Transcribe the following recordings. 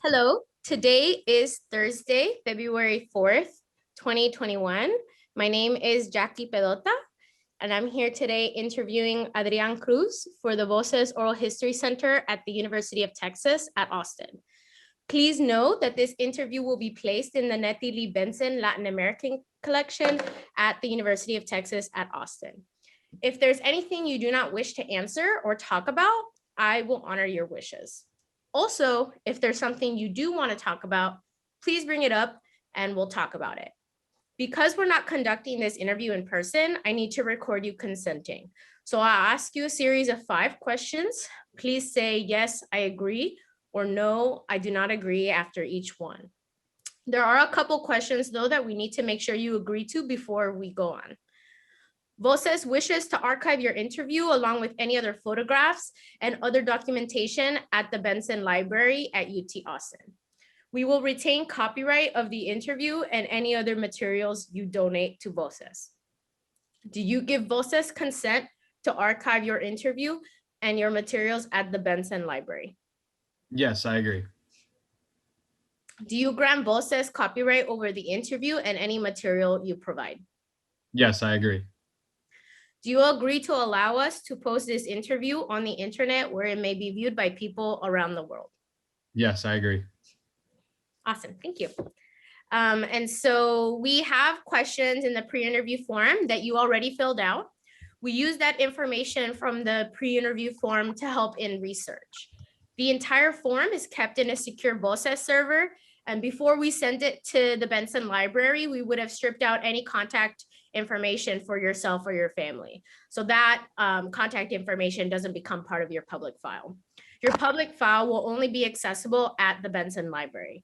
Hello, today is Thursday, February 4th, 2021. My name is Jackie Pelota, and I'm here today interviewing Adrian Cruz for the Voces Oral History Center at the University of Texas at Austin. Please note that this interview will be placed in the Nettie Lee Benson Latin American Collection at the University of Texas at Austin. If there's anything you do not wish to answer or talk about, I will honor your wishes. Also, if there's something you do want to talk about, please bring it up and we'll talk about it. Because we're not conducting this interview in person, I need to record you consenting. So I'll ask you a series of 5 questions. Please say, yes, I agree, or no, I do not agree after each one. There are a couple questions though that we need to make sure you agree to before we go on. Voces wishes to archive your interview along with any other photographs and other documentation at the Benson Library at UT Austin. We will retain copyright of the interview and any other materials you donate to Voces. Do you give Voces consent to archive your interview and your materials at the Benson Library? Yes, I agree. Do you grant Voces copyright over the interview and any material you provide? Yes, I agree. Do you agree to allow us to post this interview on the internet where it may be viewed by people around the world? Yes, I agree. Awesome, thank you. And so we have questions in the pre-interview form that you already filled out. We use that information from the pre-interview form to help in research. The entire form is kept in a secure Voces server. And before we send it to the Benson Library, we would have stripped out any contact information for yourself or your family. So that contact information doesn't become part of your public file. Your public file will only be accessible at the Benson Library.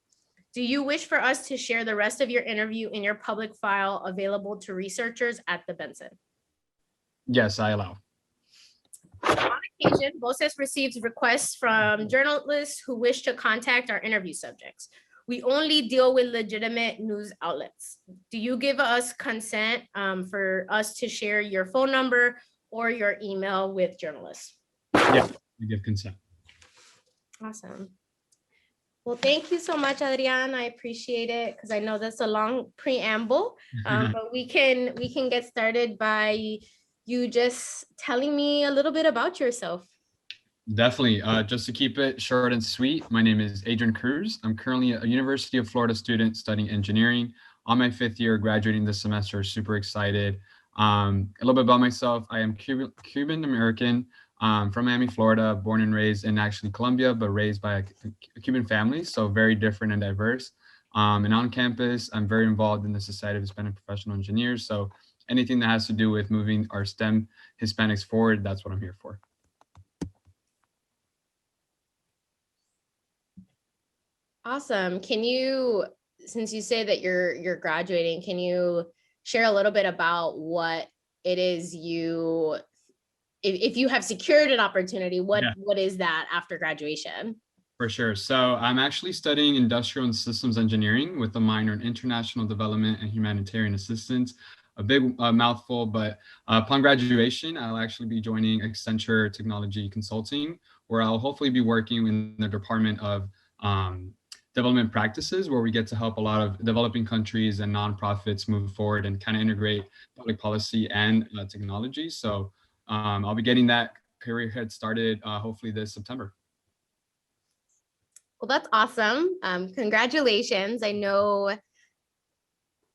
Do you wish for us to share the rest of your interview in your public file available to researchers at the Benson? Yes, I allow. On occasion, Voces receives requests from journalists who wish to contact our interview subjects. We only deal with legitimate news outlets. Do you give us consent for us to share your phone number or your email with journalists? Yes, I give consent. Awesome. Well, thank you so much, Adrian. I appreciate it because I know that's a long preamble, but we can get started by you just telling me a little bit about yourself. Definitely. Just to keep it short and sweet, my name is Adrian Cruz. I'm currently a University of Florida student studying engineering. On my 5th year, graduating this semester, super excited. A little bit about myself. I am Cuban American from Miami, Florida, born and raised in actually Colombia, but raised by a Cuban family, so very different and diverse. And on campus, I'm very involved in the Society of Hispanic Professional Engineers. So anything that has to do with moving our STEM Hispanics forward, that's what I'm here for. Awesome. Can you, since you say that you're graduating, can you share a little bit about what it is if you have secured an opportunity, what is that after graduation? For sure. So I'm actually studying industrial and systems engineering with a minor in international development and humanitarian assistance. A big mouthful, but upon graduation, I'll actually be joining Accenture Technology Consulting, where I'll hopefully be working in the Department of Development Practices, where we get to help a lot of developing countries and nonprofits move forward and kind of integrate public policy and technology. So I'll be getting that career head started hopefully this September. Well, that's awesome. Congratulations. I know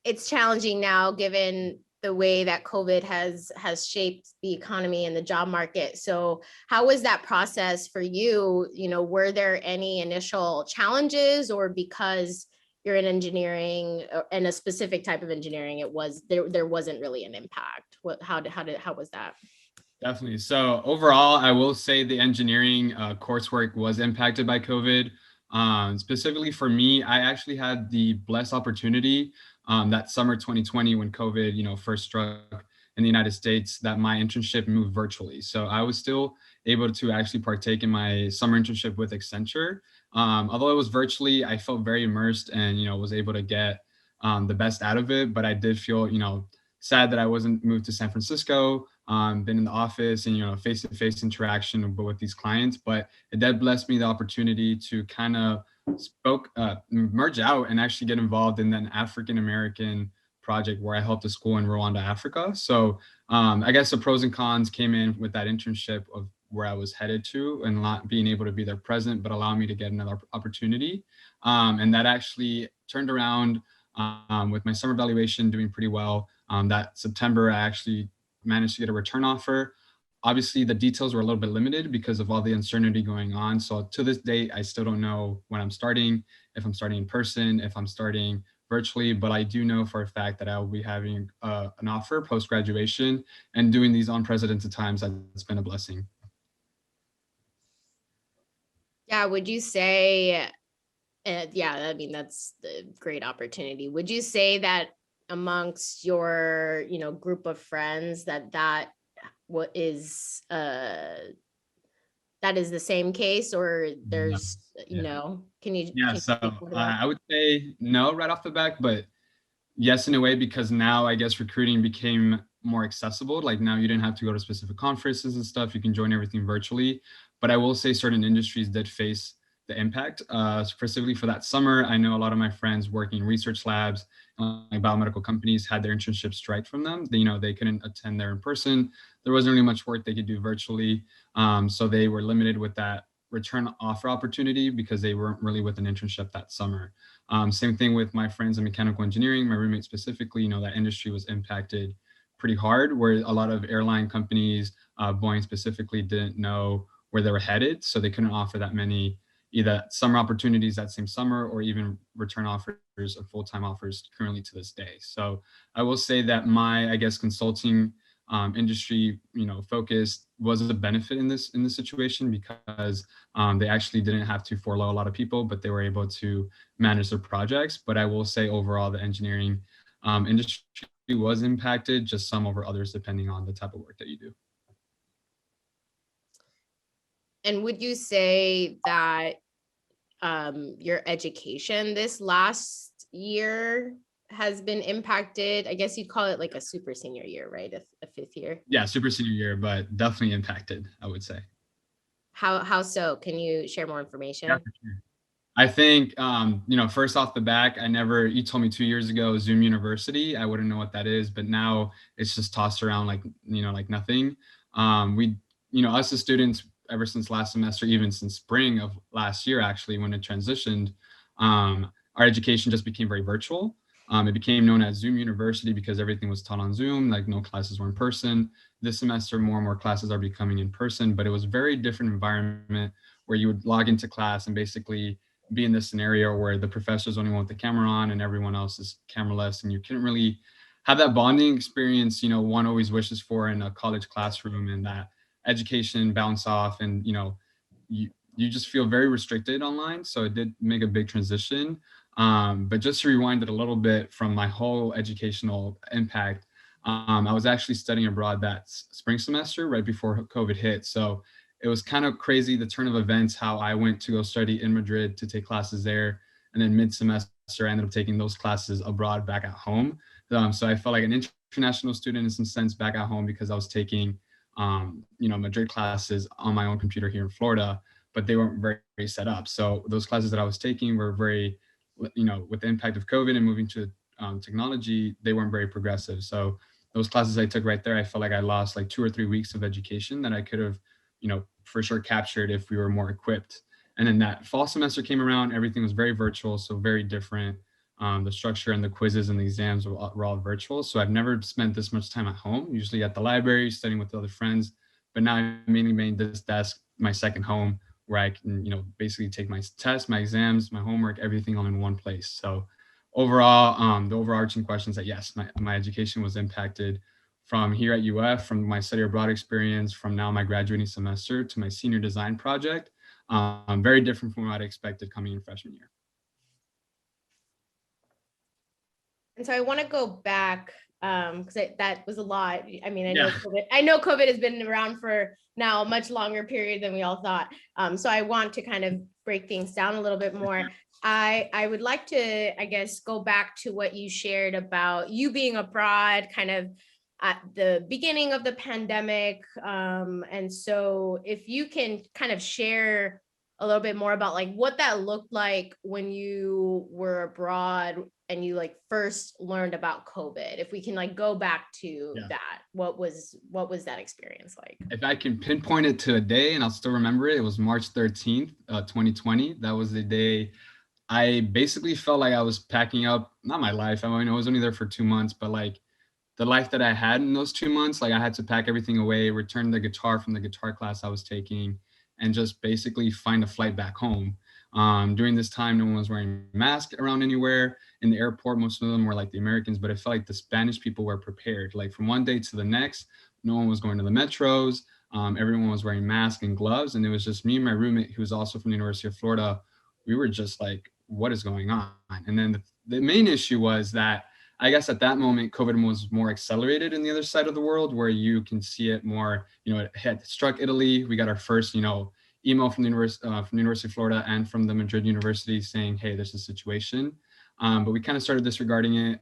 it's challenging now given the way that COVID has shaped the economy and the job market. So how was that process for you? You know, were there any initial challenges, or because you're in engineering and a specific type of engineering, there wasn't really an impact? How was that? Definitely. So overall, I will say the engineering coursework was impacted by COVID. Specifically for me, I actually had the blessed opportunity that summer 2020 when COVID, first struck in the United States, that my internship moved virtually. So I was still able to actually partake in my summer internship with Accenture. Although it was virtually, I felt very immersed and, was able to get the best out of it. But I did feel, sad that I wasn't moved to San Francisco, been in the office and, face-to-face interaction with these clients. But it did bless me the opportunity to kind of merge out and actually get involved in an African American project where I helped a school in Rwanda, Africa. So I guess the pros and cons came in with that internship of where I was headed to and not being able to be there present, but allow me to get another opportunity. And that actually turned around with my summer evaluation doing pretty well. That September, I actually managed to get a return offer. Obviously, the details were a little bit limited because of all the uncertainty going on. So to this date, I still don't know when I'm starting, if I'm starting in person, if I'm starting virtually, but I do know for a fact that I will be having an offer post-graduation, and doing these unprecedented times, that's been a blessing. Yeah, would you say, yeah, I mean, that's the great opportunity. Would you say that amongst your, group of friends that what is that is the same case, or No. there's, Yeah. can you Yeah. So speak more to that? I would say no right off the back, but yes, in a way, because now I guess recruiting became more accessible. Like now you didn't have to go to specific conferences and stuff. You can join everything virtually. But I will say certain industries did face the impact. Specifically for that summer, I know a lot of my friends working in research labs, like biomedical companies, had their internships strike from them. They couldn't attend there in person. There wasn't really much work they could do virtually. So they were limited with that return offer opportunity because they weren't really with an internship that summer. Same thing with my friends in mechanical engineering, my roommate specifically, that industry was impacted pretty hard, where a lot of airline companies, Boeing specifically, didn't know where they were headed. So they couldn't offer that many either summer opportunities that same summer or even return offers or full-time offers currently to this day. So I will say that my, I guess, consulting industry, focus was a benefit in this situation because they actually didn't have to furlough a lot of people, but they were able to manage their projects. But I will say overall, the engineering industry was impacted, just some over others, depending on the type of work that you do. And would you say that your education this last year has been impacted? I guess you'd call it like a super senior year, right? A fifth year. Yeah, super senior year, but definitely impacted, I would say. How so? Can you share more Yeah, information? for sure. I think, first off the back, you told me 2 years ago, Zoom University, I wouldn't know what that is, but now it's just tossed around like, like nothing. Us as students, ever since last semester, even since spring of last year, actually, when it transitioned, our education just became very virtual. It became known as Zoom University because everything was taught on Zoom, like no classes were in person. This semester, more and more classes are becoming in person, but it was a very different environment where you would log into class and basically be in this scenario where the professor's only one with the camera on and everyone else is cameraless, and you couldn't really have that bonding experience one always wishes for in a college classroom, and that education bounce off, and you just feel very restricted online. So it did make a big transition. But just to rewind it a little bit from my whole educational impact, I was actually studying abroad that spring semester right before COVID hit. So it was kind of crazy, the turn of events, how I went to go study in Madrid to take classes there. And then mid-semester, I ended up taking those classes abroad back at home. So I felt like an international student in some sense back at home because I was taking, Madrid classes on my own computer here in Florida, but they weren't very set up. So those classes that I was taking were very, with the impact of COVID and moving to technology, they weren't very progressive. So those classes I took right there, I felt like I lost like 2 or 3 weeks of education that I could have, for sure captured if we were more equipped. And then that fall semester came around, everything was very virtual, so very different. The structure and the quizzes and the exams were all virtual. So I've never spent this much time at home, usually at the library, studying with other friends. But now I mainly made this desk my second home where I can, basically take my tests, my exams, my homework, everything all in one place. So overall, the overarching question is that yes, my education was impacted from here at UF, from my study abroad experience, from now my graduating semester to my senior design project. Very different from what I expected coming in freshman year. And so I want to go back because that was a lot. I mean, Yeah. I know COVID has been around for now a much longer period than we all thought. So I want to kind of break things down a little bit more. I would like to, I guess, go back to what you shared about you being abroad kind of at the beginning of the pandemic. And so if you can kind of share a little bit more about like what that looked like when you were abroad and you like first learned about COVID. If we can like go back to that, what was that experience like? If I can pinpoint it to a day and I'll still remember it, it was March 13th, 2020. That was the day I basically felt like I was packing up, not my life. I mean, I was only there for 2 months, but like the life that I had in those 2 months, like I had to pack everything away, return the guitar from the guitar class I was taking, and just basically find a flight back home. During this time, no one was wearing masks around anywhere. In the airport, most of them were like the Americans, but it felt like the Spanish people were prepared. Like from one day to the next, no one was going to the metros. Everyone was wearing masks and gloves, and it was just me and my roommate, who was also from the University of Florida. We were just like, "What is going on?" And then the main issue was that I guess at that moment, COVID was more accelerated in the other side of the world, where you can see it more. It had struck Italy. We got our first, email from the University of Florida and from the Madrid University saying, "Hey, there's a situation," but we kind of started disregarding it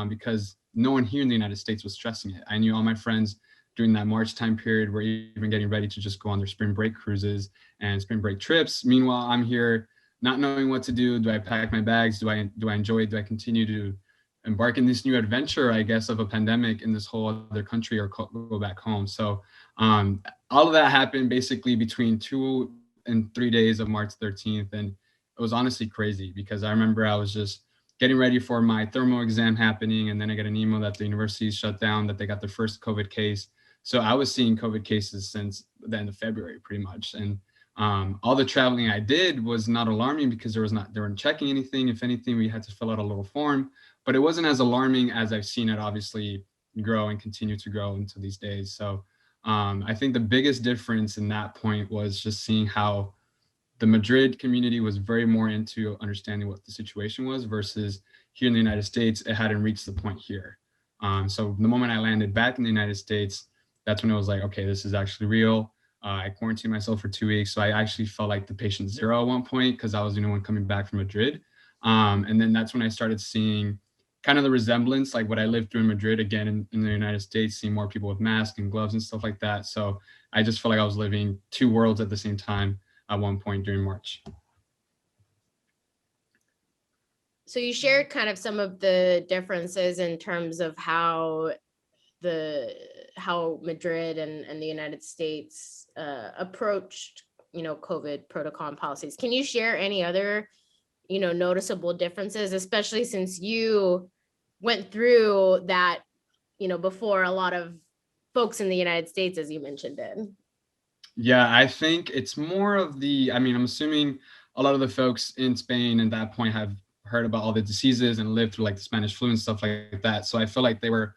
because no one here in the United States was stressing it. I knew all my friends during that March time period were even getting ready to just go on their spring break cruises and spring break trips. Meanwhile, I'm here not knowing what to do. Do I pack my bags? Do I enjoy it? Do I continue to embark in this new adventure, I guess, of a pandemic in this whole other country, or go back home? So all of that happened basically between 2 and 3 days of March 13th. And it was honestly crazy because I remember I was just getting ready for my thermal exam happening. And then I got an email that the university shut down, that they got their first COVID case. So I was seeing COVID cases since the end of February, pretty much. And all the traveling I did was not alarming because they weren't checking anything. If anything, we had to fill out a little form, but it wasn't as alarming as I've seen it obviously grow and continue to grow into these days. So I think the biggest difference in that point was just seeing how the Madrid community was very more into understanding what the situation was, versus here in the United States, it hadn't reached the point here. So the moment I landed back in the United States, that's when it was like, okay, this is actually real. I quarantined myself for 2 weeks. So I actually felt like the patient zero at one point because I was the only one coming back from Madrid. And then that's when I started seeing kind of the resemblance, like what I lived through in Madrid, again in the United States, seeing more people with masks and gloves and stuff like that. So I just felt like I was living two worlds at the same time at one point during March. So you shared kind of some of the differences in terms of how Madrid and the United States approached, COVID protocol and policies. Can you share any other, noticeable differences, especially since you went through that, before a lot of folks in the United States, as you mentioned did? Yeah, I think it's more of I'm assuming a lot of the folks in Spain at that point have heard about all the diseases and lived through like the Spanish flu and stuff like that. So I feel like they were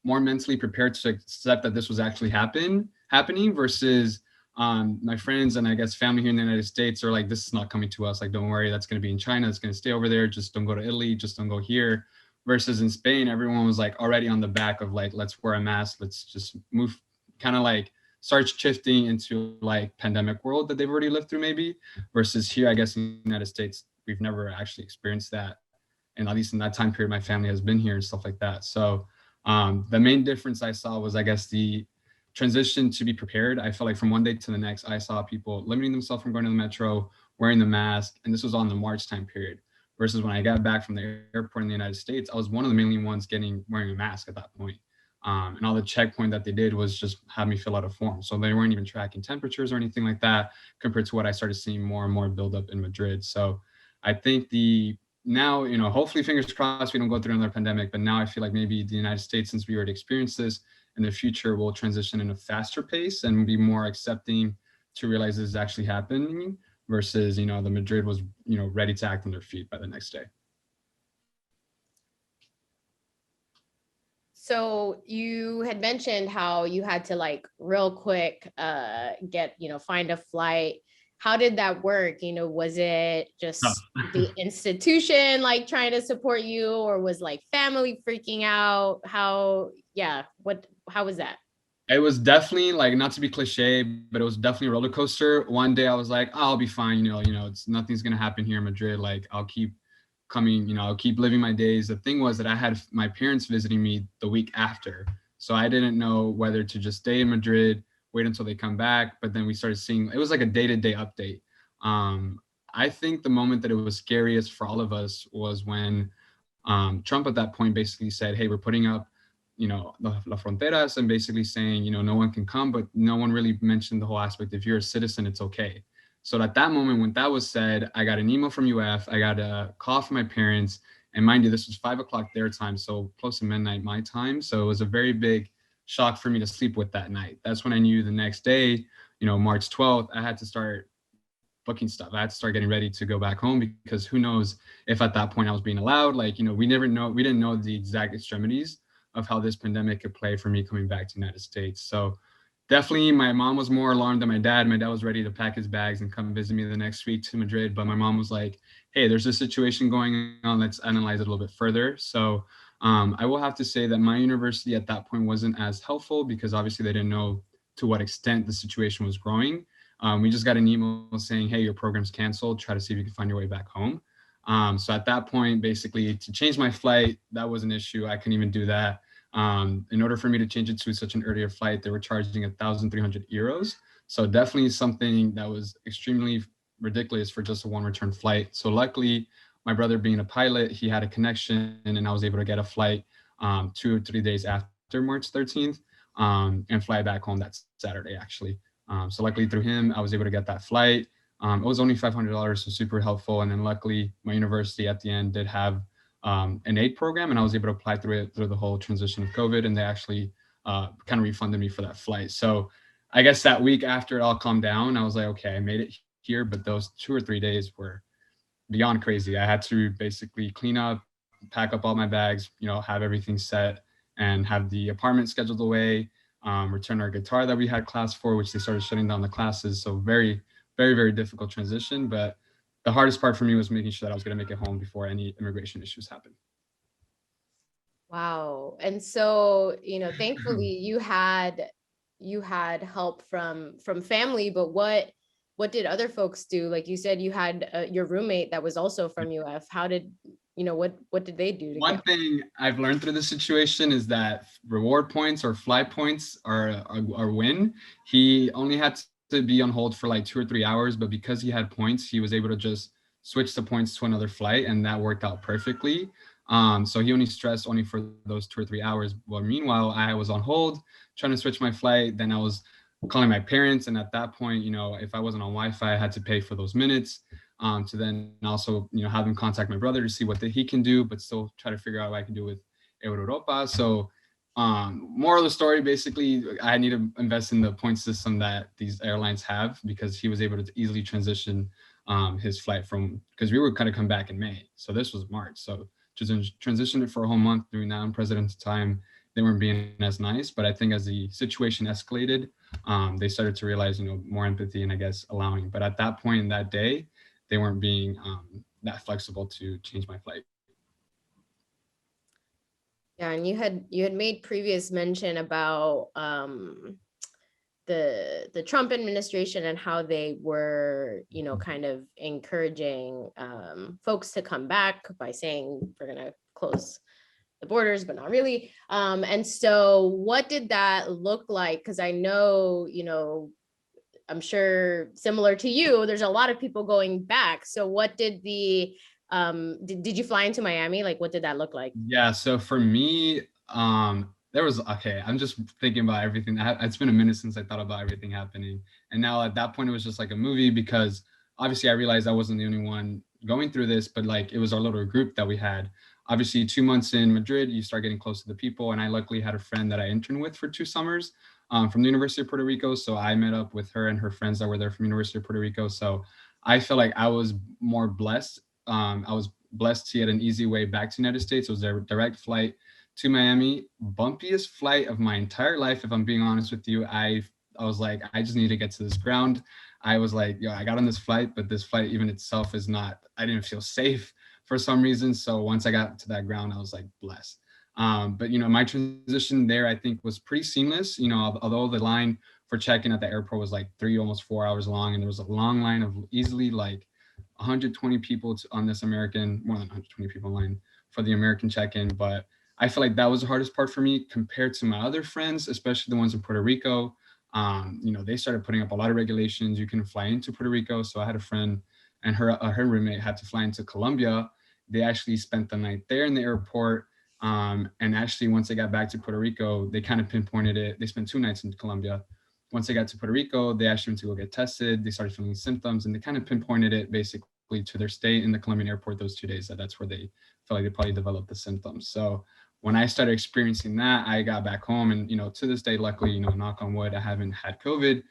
more mentally prepared to accept that this was actually happening versus my friends and I guess family here in the United States are like, this is not coming to us. Like, don't worry, that's going to be in China. It's going to stay over there. Just don't go to Italy. Just don't go here. Versus in Spain, everyone was like already on the back of like, let's wear a mask. Let's just move, kind of like start shifting into like pandemic world that they've already lived through maybe. Versus here, I guess in the United States, we've never actually experienced that. And at least in that time period, my family has been here and stuff like that. So the main difference I saw was, I guess, the transition to be prepared. I felt like from one day to the next, I saw people limiting themselves from going to the metro, wearing the mask, and this was on the March time period. Versus when I got back from the airport in the United States, I was one of the mainly ones wearing a mask at that point. And all the checkpoint that they did was just have me fill out a form. So they weren't even tracking temperatures or anything like that, compared to what I started seeing more and more build up in Madrid. So I think now, hopefully, fingers crossed, we don't go through another pandemic. But now I feel like maybe the United States, since we already experienced this, in the future will transition in a faster pace and be more accepting to realize this is actually happening, versus, the Madrid was, ready to act on their feet by the next day. So you had mentioned how you had to like real quick get, find a flight. How did that work? Was it just the institution like trying to support you, or was like family freaking out? How was that? It was definitely, like, not to be cliche, but it was definitely a roller coaster. One day I was like, I'll be fine. It's nothing's going to happen here in Madrid. Like, I'll keep coming, I'll keep living my days. The thing was that I had my parents visiting me the week after. So I didn't know whether to just stay in Madrid, wait until they come back. But then we started seeing, it was like a day-to-day update. I think the moment that it was scariest for all of us was when Trump at that point basically said, hey, we're putting up, la fronteras, and basically saying, no one can come, but no one really mentioned the whole aspect. If you're a citizen, it's okay. So at that moment, when that was said, I got an email from UF, I got a call from my parents, and mind you, this was 5 o'clock their time, so close to midnight my time. So it was a very big shock for me to sleep with that night. That's when I knew the next day, March 12th, I had to start booking stuff. I had to start getting ready to go back home because who knows if at that point I was being allowed. Like, we didn't know the exact extremities of how this pandemic could play for me coming back to the United States. So definitely my mom was more alarmed than my dad. My dad was ready to pack his bags and come visit me the next week to Madrid. But my mom was like, hey, there's a situation going on. Let's analyze it a little bit further. So I will have to say that my university at that point wasn't as helpful because obviously they didn't know to what extent the situation was growing. We just got an email saying, hey, your program's canceled. Try to see if you can find your way back home. So at that point, basically, to change my flight, that was an issue. I couldn't even do that. In order for me to change it to such an earlier flight, they were charging 1,300 euros. So definitely something that was extremely ridiculous for just a one return flight. So luckily, my brother being a pilot, he had a connection and I was able to get a flight 2 or 3 days after March 13th and fly back home that Saturday, actually. So luckily through him, I was able to get that flight. It was only $500, so super helpful. And then luckily, my university at the end did have an aid program, and I was able to apply through it through the whole transition of COVID, and they actually kind of refunded me for that flight. So I guess that week after it all calmed down, I was like, okay, I made it here, but those 2 or 3 days were beyond crazy. I had to basically clean up, pack up all my bags, have everything set, and have the apartment scheduled away. Return our guitar that we had class for, which they started shutting down the classes. So very, very, very difficult transition. But the hardest part for me was making sure that I was going to make it home before any immigration issues happened. Wow. And so, thankfully you had help from family, but what did other folks do? Like you said, you had your roommate that was also from UF. How did, what did they do to One get? thing I've learned through this situation is that reward points or fly points are win. He only had to be on hold for like 2 or 3 hours, but because he had points, he was able to just switch the points to another flight, and that worked out perfectly. So he only stressed only for those 2 or 3 hours. Well, meanwhile, I was on hold trying to switch my flight. Then I was calling my parents, and at that point, if I wasn't on Wi-Fi, I had to pay for those minutes to then also have him contact my brother to see what he can do, but still try to figure out what I can do with Europa. So moral of the story, basically, I need to invest in the point system that these airlines have because he was able to easily transition his flight from, because we were kind of come back in May. So this was March. So just transition it for a whole month during that unprecedented time. They weren't being as nice, but I think as the situation escalated, they started to realize, more empathy and I guess allowing. But at that point in that day, they weren't being that flexible to change my flight. Yeah, and you had made previous mention about the Trump administration and how they were, kind of encouraging folks to come back by saying we're gonna close the borders, but not really. And so what did that look like? Because I know, I'm sure similar to you, there's a lot of people going back. So what did did you fly into Miami? Like, what did that look like? Yeah. So for me, there was, okay, I'm just thinking about everything. It's been a minute since I thought about everything happening. And now at that point, it was just like a movie because obviously I realized I wasn't the only one going through this, but like it was our little group that we had. Obviously, 2 months in Madrid, you start getting close to the people. And I luckily had a friend that I interned with for 2 summers from the University of Puerto Rico. So I met up with her and her friends that were there from University of Puerto Rico. So I feel like I was more blessed. I was blessed to get an easy way back to the United States. It was a direct flight to Miami. Bumpiest flight of my entire life, if I'm being honest with you. I was like, I just need to get to this ground. I was like, yo, I got on this flight, but this flight even itself is not, I didn't feel safe for some reason. So once I got to that ground, I was like blessed. But my transition there, I think was pretty seamless. Although the line for check-in at the airport was like 3, almost 4 hours long, and there was a long line of easily like 120 people on this American, more than 120 people in line for the American check-in. But I feel like that was the hardest part for me compared to my other friends, especially the ones in Puerto Rico. they started putting up a lot of regulations. You can fly into Puerto Rico. So I had a friend and her roommate had to fly into Colombia. They actually spent the night there in the airport. And actually, once they got back to Puerto Rico, they kind of pinpointed it. They spent 2 nights in Colombia. Once they got to Puerto Rico, they asked them to go get tested. They started feeling symptoms, and they kind of pinpointed it basically to their stay in the Colombian airport those 2 days. That's where they felt like they probably developed the symptoms. So when I started experiencing that, I got back home, and to this day, luckily, knock on wood, I haven't had COVID.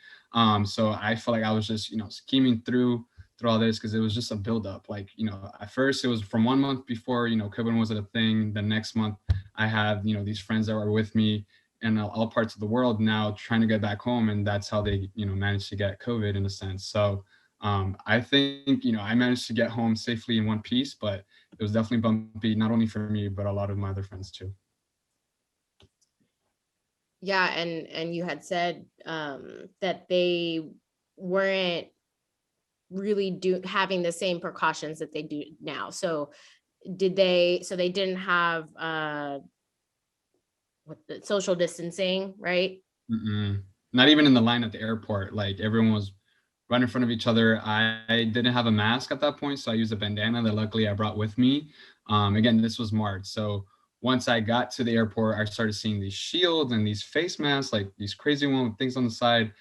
So I felt like I was just scheming through all this because it was just a buildup. Like at first it was from 1 month before COVID wasn't a thing. The next month I have these friends that were with me in all parts of the world now trying to get back home, and that's how they managed to get COVID in a sense. So I think I managed to get home safely in one piece, but it was definitely bumpy, not only for me but a lot of my other friends too. Yeah, and you had said that they weren't really having the same precautions that they do now. So they didn't have what the social distancing, right? Mm-mm. Not even in the line at the airport. Like everyone was right in front of each other. I didn't have a mask at that point, so I used a bandana that luckily I brought with me. Again, this was March, so once I got to the airport, I started seeing these shields and these face masks, like these crazy ones with things on the side.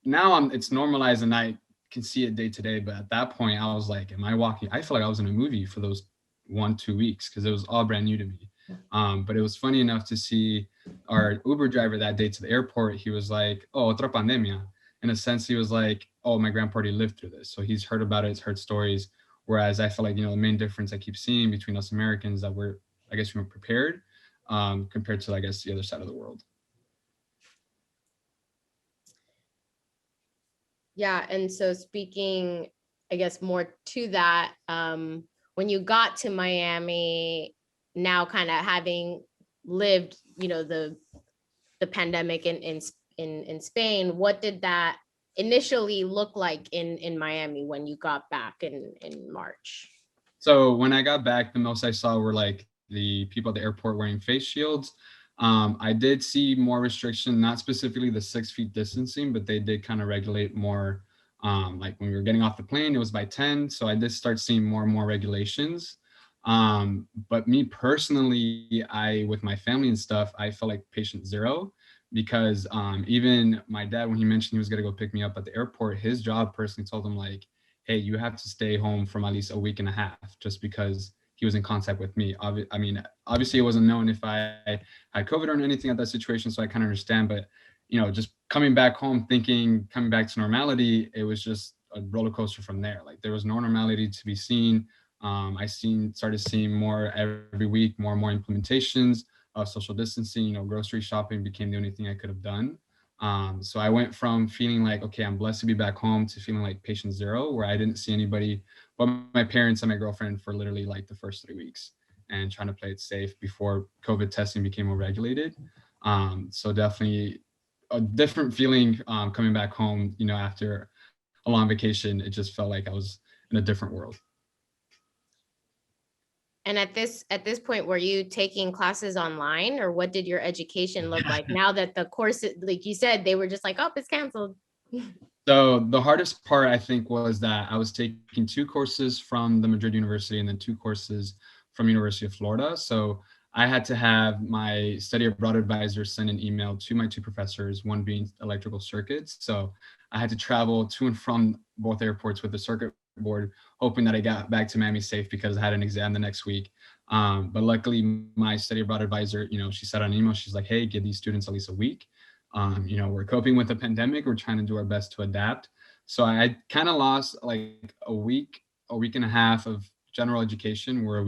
Now it's normalized and I can see it day to day. But at that point, I was like, "Am I walking?" I felt like I was in a movie for those 1-2 weeks because it was all brand new to me. But it was funny enough to see our Uber driver that day to the airport. He was like, "Oh, otra pandemia." In a sense, he was like, "Oh, my grandpa already lived through this, so he's heard about it, he's heard stories." Whereas I feel like the main difference I keep seeing between us Americans that I guess, we're prepared compared to I guess the other side of the world. Yeah, and so speaking, I guess more to that, when you got to Miami, now kind of having lived, the pandemic in Spain, what did that initially look like in Miami when you got back in March? So when I got back, the most I saw were like the people at the airport wearing face shields. I did see more restriction, not specifically the 6 feet distancing, but they did kind of regulate more. Like when we were getting off the plane, it was by 10. So I did start seeing more and more regulations. But me personally, with my family and stuff, I felt like patient zero because even my dad, when he mentioned he was going to go pick me up at the airport, his job personally told him like, "Hey, you have to stay home from at least a week and a half," just because he was in contact with me. I mean, obviously it wasn't known if I had COVID or anything at that situation, so I kind of understand. But just coming back home, coming back to normality, it was just a roller coaster from there. Like there was no normality to be seen. Started seeing more every week, more and more implementations of social distancing. Grocery shopping became the only thing I could have done. So I went from feeling like, okay, I'm blessed to be back home to feeling like patient zero, where I didn't see anybody but my parents and my girlfriend for literally like the first 3 weeks and trying to play it safe before COVID testing became more regulated. So definitely a different feeling coming back home, after a long vacation. It just felt like I was in a different world. And at this point, were you taking classes online, or what did your education look like now that the course, like you said, they were just like, "Oh, it's canceled"? So the hardest part, I think, was that I was taking 2 courses from the Madrid University and then 2 courses from University of Florida. So I had to have my study abroad advisor send an email to my 2 professors, one being electrical circuits. So I had to travel to and from both airports with the circuit board, hoping that I got back to Miami safe because I had an exam the next week. But luckily, my study abroad advisor, she said on email, she's like, "Hey, give these students at least a week. We're coping with a pandemic. We're trying to do our best to adapt." So I kind of lost like a week and a half of general education where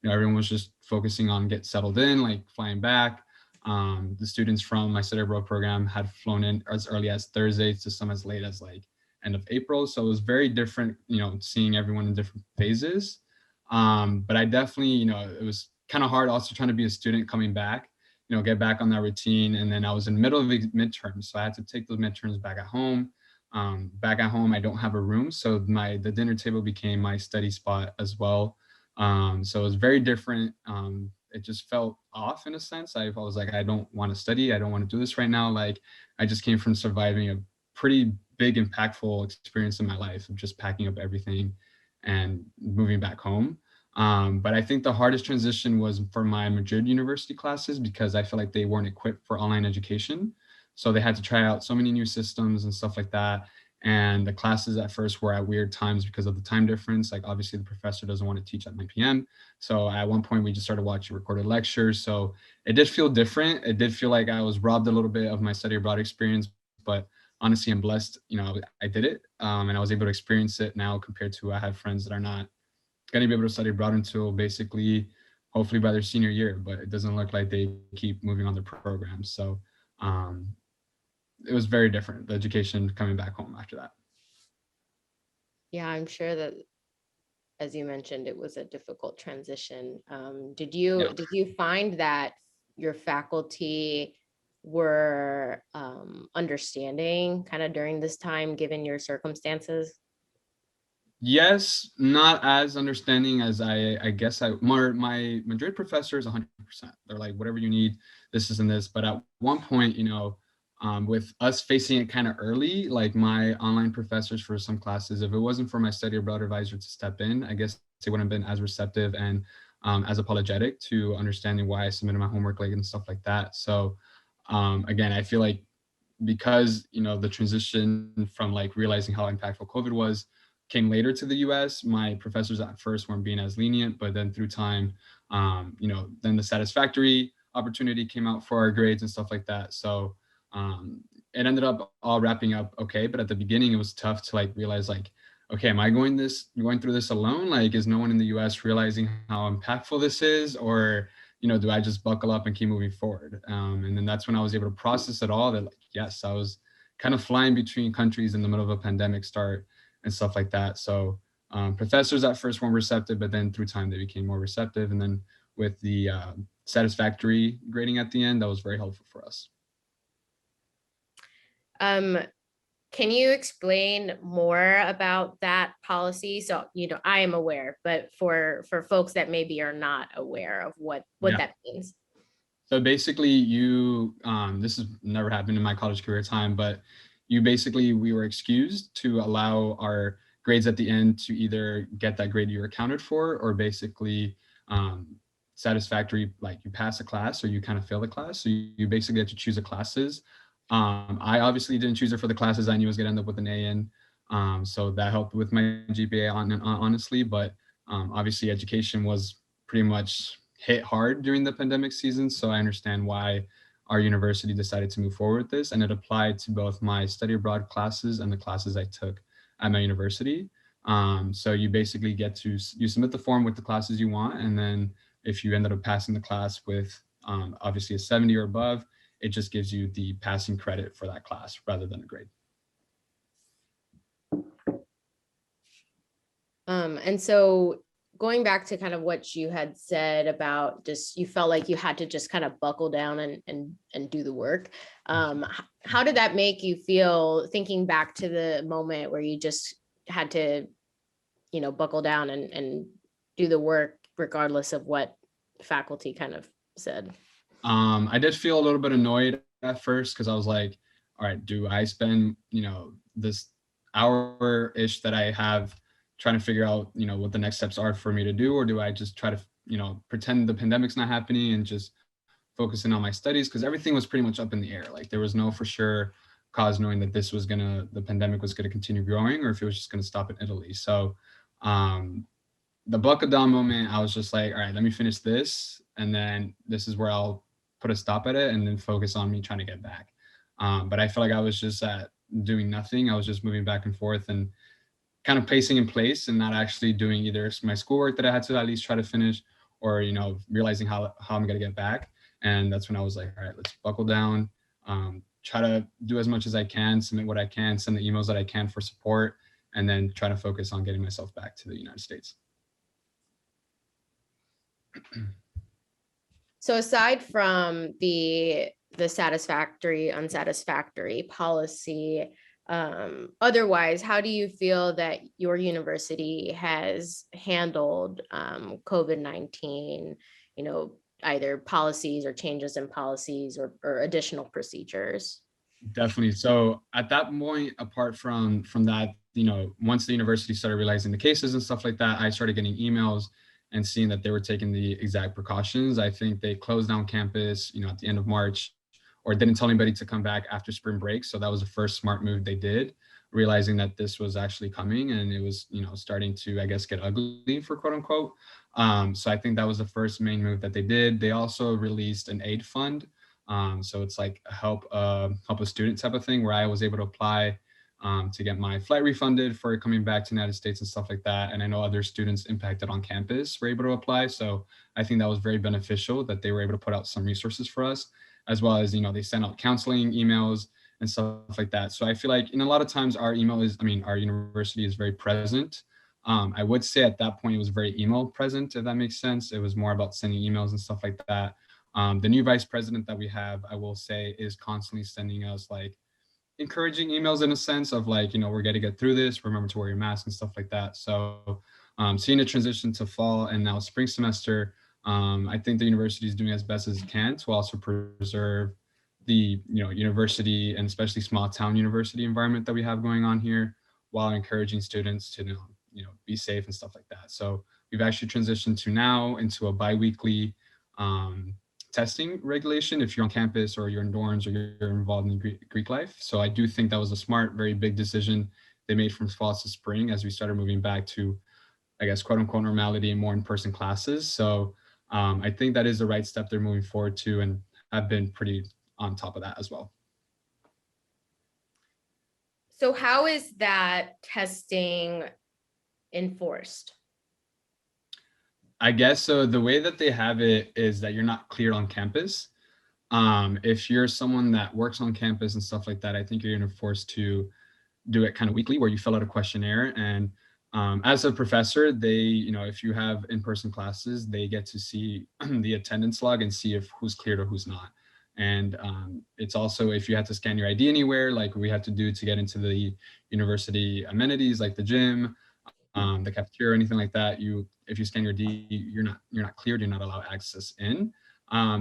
everyone was just focusing on get settled in, like flying back. The students from my study abroad program had flown in as early as Thursday to some as late as like end of April. So it was very different, seeing everyone in different phases. But I definitely, it was kind of hard also trying to be a student coming back, get back on that routine. And then I was in the middle of the midterms, so I had to take those midterms back at home. Back at home, I don't have a room, so the dinner table became my study spot as well. So it was very different it just felt off in a sense. I was like, I don't want to study. I don't want to do this right now. Like, I just came from surviving a pretty big, impactful experience in my life of just packing up everything and moving back home. But I think the hardest transition was for my Madrid University classes because I feel like they weren't equipped for online education. So they had to try out so many new systems and stuff like that. And the classes at first were at weird times because of the time difference. Like, obviously the professor doesn't want to teach at 9 p.m. So at one point we just started watching recorded lectures. So it did feel different. It did feel like I was robbed a little bit of my study abroad experience, but honestly, I'm blessed, I did it. And I was able to experience it now compared to I have friends that are not going to be able to study abroad until basically, hopefully by their senior year, but it doesn't look like they keep moving on their programs. So um, it was very different, the education coming back home after that. Yeah, I'm sure that, as you mentioned, it was a difficult transition. Did you find that your faculty were understanding kind of during this time, given your circumstances? Yes, not as understanding as I guess my Madrid professors 100%. They're like, whatever you need, this is and this. But at one point, with us facing it kind of early, like my online professors for some classes, if it wasn't for my study abroad advisor to step in, I guess they wouldn't have been as receptive and as apologetic to understanding why I submitted my homework late and stuff like that. So again, I feel like because the transition from like realizing how impactful COVID was came later to the US. My professors at first weren't being as lenient, but then through time, then the satisfactory opportunity came out for our grades and stuff like that. So it ended up all wrapping up okay. But at the beginning, it was tough to like realize like, okay, am I going through this alone? Like, is no one in the US realizing how impactful this is? Or, do I just buckle up and keep moving forward? And then that's when I was able to process it all that like, yes, I was kind of flying between countries in the middle of a pandemic start and stuff like that. So professors at first weren't receptive, but then through time they became more receptive. And then with the satisfactory grading at the end, that was very helpful for us. Can you explain more about that policy? So, I am aware, but for folks that maybe are not aware of what Yeah. that means. So basically this has never happened in my college career time, but we were excused to allow our grades at the end to either get that grade you were accounted for or basically satisfactory, like you pass a class or you kind of fail the class. So you basically had to choose the classes. I obviously didn't choose it for the classes I knew I was going to end up with an A in. So that helped with my GPA honestly, but obviously education was pretty much hit hard during the pandemic season. So I understand why our university decided to move forward with this. And it applied to both my study abroad classes and the classes I took at my university. So you basically you submit the form with the classes you want. And then if you ended up passing the class with obviously a 70 or above, it just gives you the passing credit for that class rather than a grade. And so going back to kind of what you had said about just, you felt like you had to just kind of buckle down and do the work. How did that make you feel thinking back to the moment where you just had to, buckle down and do the work regardless of what faculty kind of said? I did feel a little bit annoyed at first because I was like, all right, do I spend, this hour-ish that I have trying to figure out, what the next steps are for me to do, or do I just try to, pretend the pandemic's not happening and just focusing on my studies? Because everything was pretty much up in the air. Like there was no for sure cause knowing that the pandemic was gonna continue growing or if it was just gonna stop in Italy. So the buckle down moment, I was just like, all right, let me finish this. And then this is where I'll put a stop at it and then focus on me trying to get back. But I feel like I was just doing nothing. I was just moving back and forth and kind of pacing in place and not actually doing either my schoolwork that I had to at least try to finish or, realizing how I'm going to get back. And that's when I was like, all right, let's buckle down, try to do as much as I can, submit what I can, send the emails that I can for support, and then try to focus on getting myself back to the United States. So aside from the satisfactory, unsatisfactory policy, otherwise, how do you feel that your university has handled COVID-19, either policies or changes in policies or additional procedures? Definitely. So at that point, apart from that, once the university started realizing the cases and stuff like that, I started getting emails and seeing that they were taking the exact precautions. I think they closed down campus, at the end of March, or didn't tell anybody to come back after spring break. So that was the first smart move they did, realizing that this was actually coming and it was, starting to, I guess, get ugly for quote unquote. So I think that was the first main move that they did. They also released an aid fund. So it's like a help a student type of thing where I was able to apply to get my flight refunded for coming back to the United States and stuff like that. And I know other students impacted on campus were able to apply. So I think that was very beneficial that they were able to put out some resources for us, as well as, they sent out counseling emails and stuff like that. So I feel like in a lot of times our our university is very present. I would say at that point it was very email present, if that makes sense. It was more about sending emails and stuff like that. The new vice president that we have, I will say, is constantly sending us like encouraging emails in a sense of like, we're going to get through this. Remember to wear your mask and stuff like that. So seeing a transition to fall and now spring semester, I think the university is doing as best as it can to also preserve the university and especially small town university environment that we have going on here, while encouraging students to be safe and stuff like that. So we've actually transitioned to now into a biweekly testing regulation if you're on campus or you're in dorms or you're involved in Greek life. So I do think that was a smart, very big decision they made from fall to spring as we started moving back to, I guess, quote unquote normality and more in-person classes. So I think that is the right step they're moving forward to, and I've been pretty on top of that as well. So how is that testing enforced? I guess so. The way that they have it is that you're not cleared on campus. If you're someone that works on campus and stuff like that, I think you're forced to do it kind of weekly, where you fill out a questionnaire. And as a professor, they, if you have in-person classes, they get to see the attendance log and see if who's cleared or who's not. And it's also if you have to scan your ID anywhere, like we have to do to get into the university amenities, like the gym, the cafeteria, or anything like that. If you scan your D, you're not cleared. You're not allowed access in.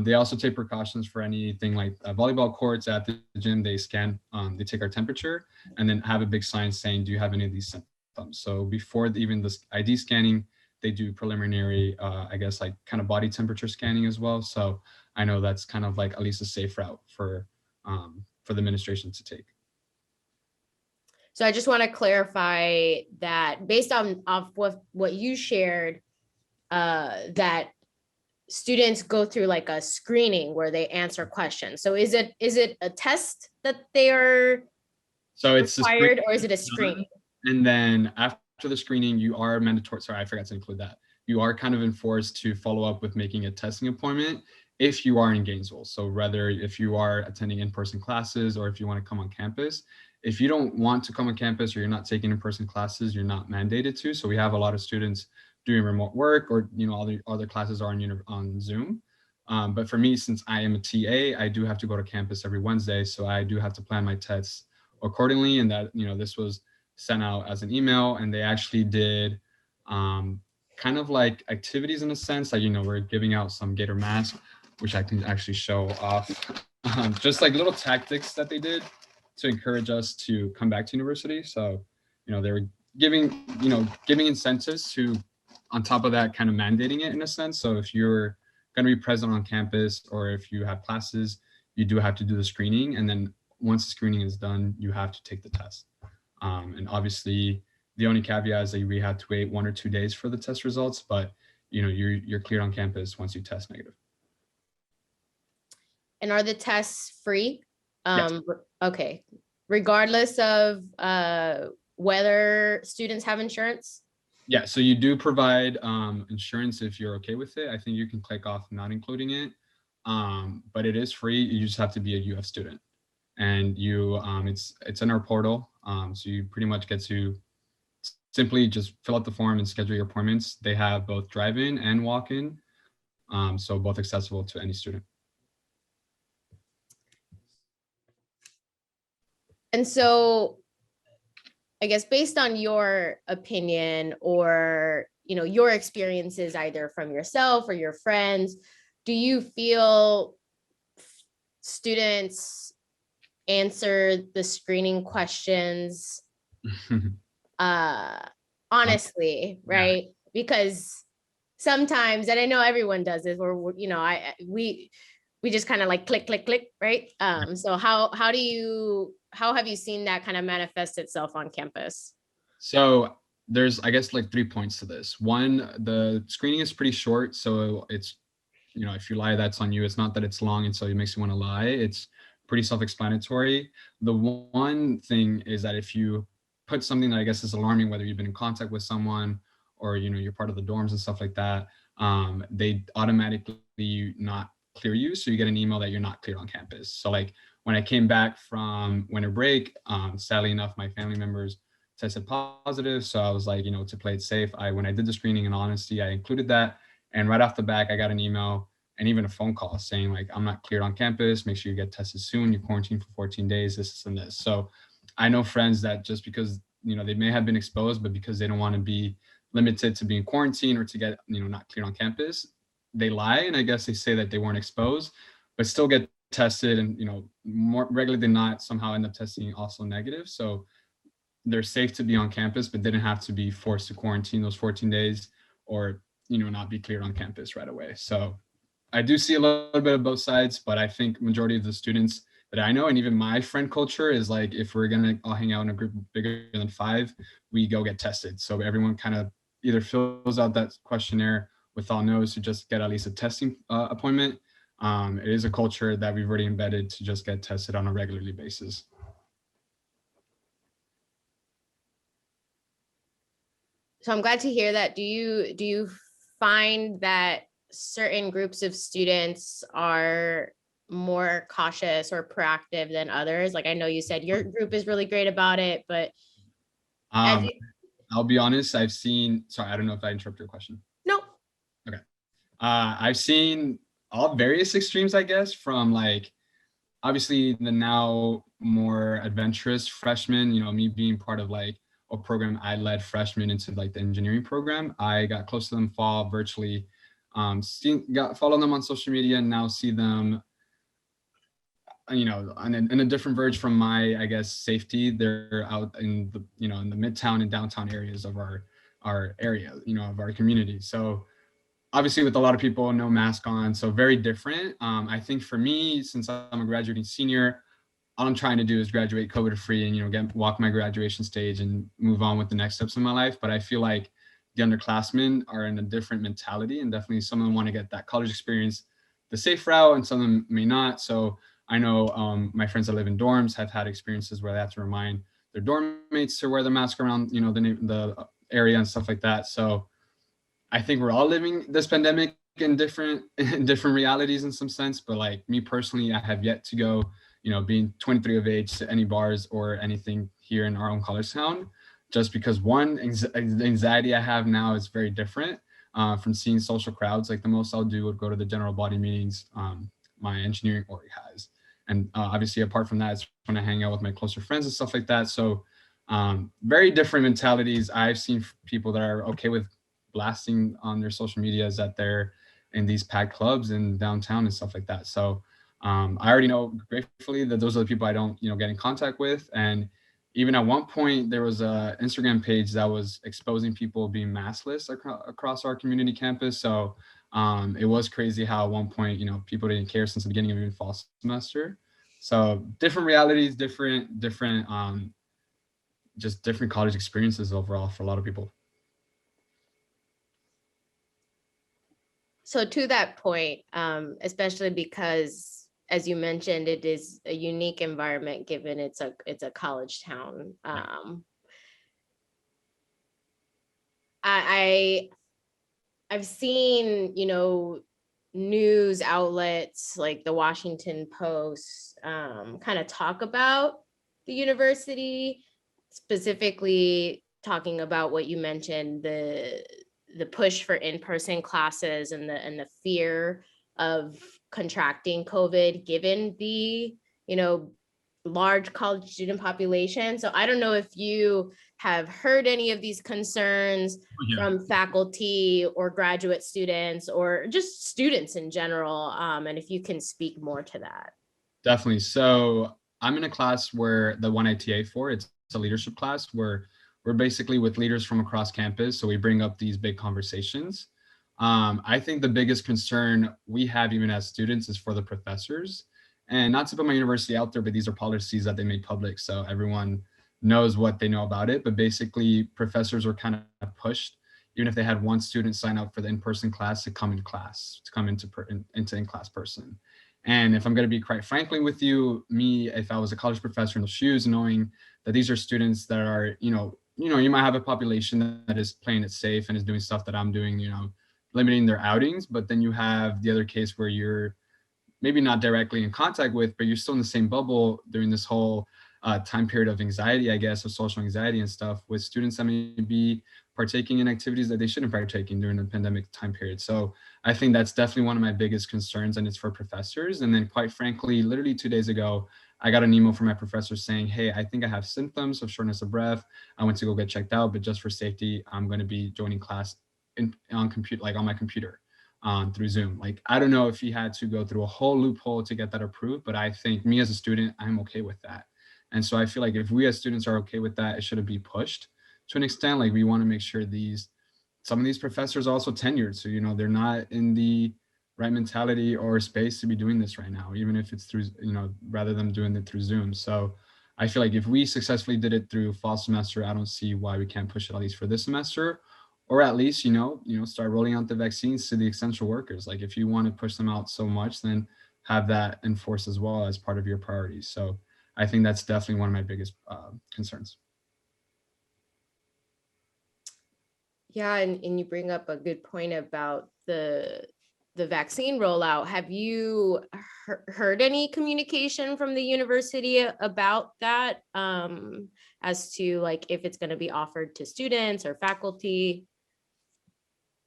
They also take precautions for anything like volleyball courts at the gym. They scan, they take our temperature, and then have a big sign saying, "Do you have any of these symptoms?" So before even this ID scanning, they do preliminary, I guess, like kind of body temperature scanning as well. So I know that's kind of like at least a safe route for the administration to take. So I just want to clarify that based on off what you shared, that students go through like a screening where they answer questions. So is it a test that they are so it's required, or is it a screening? And then after the screening, you are mandatory. Sorry, I forgot to include that. You are kind of enforced to follow up with making a testing appointment if you are in Gainesville. So whether if you are attending in-person classes or if you want to come on campus. If you don't want to come on campus or you're not taking in-person classes, you're not mandated to. So we have a lot of students doing remote work, or all the other classes are on Zoom. But for me, since I am a TA, I do have to go to campus every Wednesday. So I do have to plan my tests accordingly. And that, this was sent out as an email, and they actually did kind of like activities in a sense, like, we're giving out some Gator masks, which I can actually show off. Just like little tactics that they did to encourage us to come back to university. So, they were giving incentives to, on top of that, kind of mandating it in a sense. So if you're going to be present on campus or if you have classes, you do have to do the screening. And then once the screening is done, you have to take the test. And obviously, the only caveat is that we have to wait 1 or 2 days for the test results, but you're cleared on campus once you test negative. And are the tests free? Yes. Okay, regardless of whether students have insurance? Yeah, so you do provide insurance if you're okay with it. I think you can click off not including it, but it is free. You just have to be a UF student, and it's in our portal. So you pretty much get to simply just fill out the form and schedule your appointments. They have both drive-in and walk-in, so both accessible to any student. And so I guess based on your opinion or, your experiences either from yourself or your friends, do you feel students answer the screening questions honestly, right? Because sometimes, and I know everyone does this, or you know, we just kind of like click, click, click, right? So how have you seen that kind of manifest itself on campus? So there's, I guess, like 3 points to this. One, the screening is pretty short, so it's, you know, if you lie, that's on you. It's not that it's long and so it makes you want to lie. It's pretty self-explanatory. The one thing is that if you put something that I guess is alarming, whether you've been in contact with someone or, you know, you're part of the dorms and stuff like that, they automatically not clear you. So you get an email that you're not cleared on campus. So like when I came back from winter break, sadly enough, my family members tested positive. So I was like, you know, to play it safe, when I did the screening, in honesty, I included that. And right off the back, I got an email and even a phone call saying like, I'm not cleared on campus. Make sure you get tested soon. You quarantine for 14 days, this and this. So I know friends that just because, you know, they may have been exposed, but because they don't want to be limited to being quarantined or to get, you know, not cleared on campus, they lie. And I guess they say that they weren't exposed, but still get tested and, you know, more regularly than not, somehow end up testing also negative. So they're safe to be on campus, but didn't have to be forced to quarantine those 14 days or, you know, not be cleared on campus right away. So I do see a little bit of both sides, but I think majority of the students that I know, and even my friend culture, is like, if we're gonna all hang out in a group bigger than 5, we go get tested. So everyone kind of either fills out that questionnaire with all no's to just get at least a testing appointment. It is a culture that we've already embedded to just get tested on a regularly basis. So I'm glad to hear that. Do you find that certain groups of students are more cautious or proactive than others? Like I know you said your group is really great about it, but as Um, you, I'll be honest, I've seen, sorry, I don't know if I interrupted your question. no, Okay. I've seen all various extremes, I guess, from like obviously the now more adventurous freshmen, you know, me being part of like a program, I led freshmen into like the engineering program. I got close to them fall virtually, follow them on social media and now see them, you know, in a different verge from my, I guess, safety. They're out in the, you know, in the midtown and downtown areas of our area, you know, of our community. So obviously with a lot of people, no mask on, so very different. I think for me, since I'm a graduating senior, all I'm trying to do is graduate COVID free and, you know, walk my graduation stage and move on with the next steps in my life. But I feel like the underclassmen are in a different mentality, and definitely some of them want to get that college experience the safe route, and some of them may not. So I know my friends that live in dorms have had experiences where they have to remind their dorm mates to wear the mask around, you know, the area and stuff like that. So I think we're all living this pandemic in different realities in some sense. But like me personally, I have yet to go, you know, being 23 of age, to any bars or anything here in our own college town, just because one, the anxiety I have now is very different from seeing social crowds. Like the most I'll do would go to the general body meetings my engineering org has. And obviously apart from that, it's when I hang out with my closer friends and stuff like that. So very different mentalities. I've seen people that are okay with blasting on their social medias that they're in these packed clubs in downtown and stuff like that. So I already know gratefully that those are the people I don't, you know, get in contact with. And even at one point, there was a Instagram page that was exposing people being maskless across our community campus. So it was crazy how at one point, you know, people didn't care since the beginning of even fall semester. So different realities, just different college experiences overall for a lot of people. so to that point, especially because as you mentioned, it is a unique environment given it's a college town. I I've seen, you know, news outlets like the Washington Post kind of talk about the university, specifically talking about what you mentioned, the push for in-person classes and the fear of contracting COVID, given the, you know, large college student population. So I don't know if you have heard any of these concerns Yeah, from faculty or graduate students or just students in general. And if you can speak more to that. definitely. So I'm in a class where the one I TA for, it's a leadership class where we're basically with leaders from across campus. So we bring up these big conversations. I think the biggest concern we have even as students is for the professors. And not to put my university out there, but these are policies that they make public. So everyone knows what they know about it. But basically, professors were kind of pushed, even if they had one student sign up for the in-person class, to come in class, to come into in-class person. And if I'm going to be quite frankly with you, me, if I was a college professor in those shoes, knowing that these are students that are, you might have a population that is playing it safe and is doing stuff that I'm doing, limiting their outings. But then you have the other case where you're maybe not directly in contact with, but you're still in the same bubble during this whole time period of anxiety, I guess, of social anxiety and stuff, with students that may be partaking in activities that they shouldn't partake in during the pandemic time period. So I think that's definitely one of my biggest concerns, and it's for professors. And then, quite frankly, literally 2 days ago, I got an email from my professor saying, "Hey, I think I have symptoms of shortness of breath. I went to go get checked out, but just for safety, I'm going to be joining class on my computer." Through Zoom. Like, I don't know if he had to go through a whole loophole to get that approved, but I think me as a student, I'm okay with that. And so I feel like if we as students are okay with that, it shouldn't be pushed to an extent. Like, we want to make sure some of these professors are also tenured. So, they're not in the right mentality or space to be doing this right now, even if it's through, rather than doing it through Zoom. So I feel like if we successfully did it through fall semester, I don't see why we can't push it at least for this semester, or at least start rolling out the vaccines to the essential workers. Like, if you want to push them out so much, then have that enforced as well as part of your priorities. So I think that's definitely one of my biggest concerns. Yeah, and you bring up a good point about the vaccine rollout. Have you heard any communication from the university about that, as to like if it's going to be offered to students or faculty?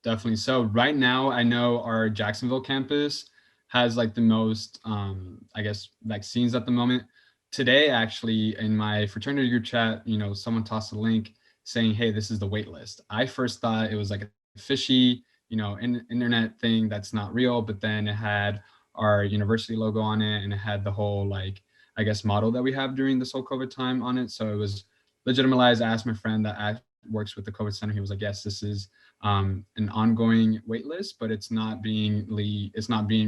Definitely. So right now, I know our Jacksonville campus has like the most, I guess, vaccines at the moment. Today, actually, in my fraternity group chat, someone tossed a link saying, "Hey, this is the wait list." I first thought it was like a fishy, internet thing that's not real, but then it had our university logo on it, and it had the whole, like, I guess, model that we have during this whole COVID time on it. So it was legitimized. I asked my friend that works with the COVID center. He was like, "Yes, this is an ongoing wait list, but it's not being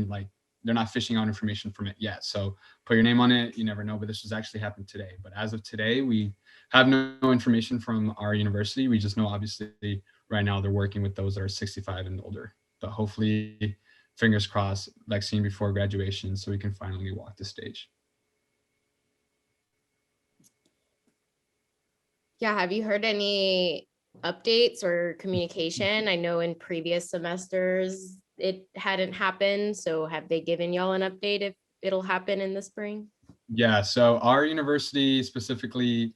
like, they're not fishing out information from it yet. So put your name on it. You never know, but this was actually happened today. But as of today, we have no information from our university. We just know, obviously, right now they're working with those that are 65 and older. But hopefully, fingers crossed, vaccine before graduation, so we can finally walk the stage. Yeah, have you heard any updates or communication? I know in previous semesters it hadn't happened. So have they given y'all an update if it'll happen in the spring? Yeah. So our university specifically,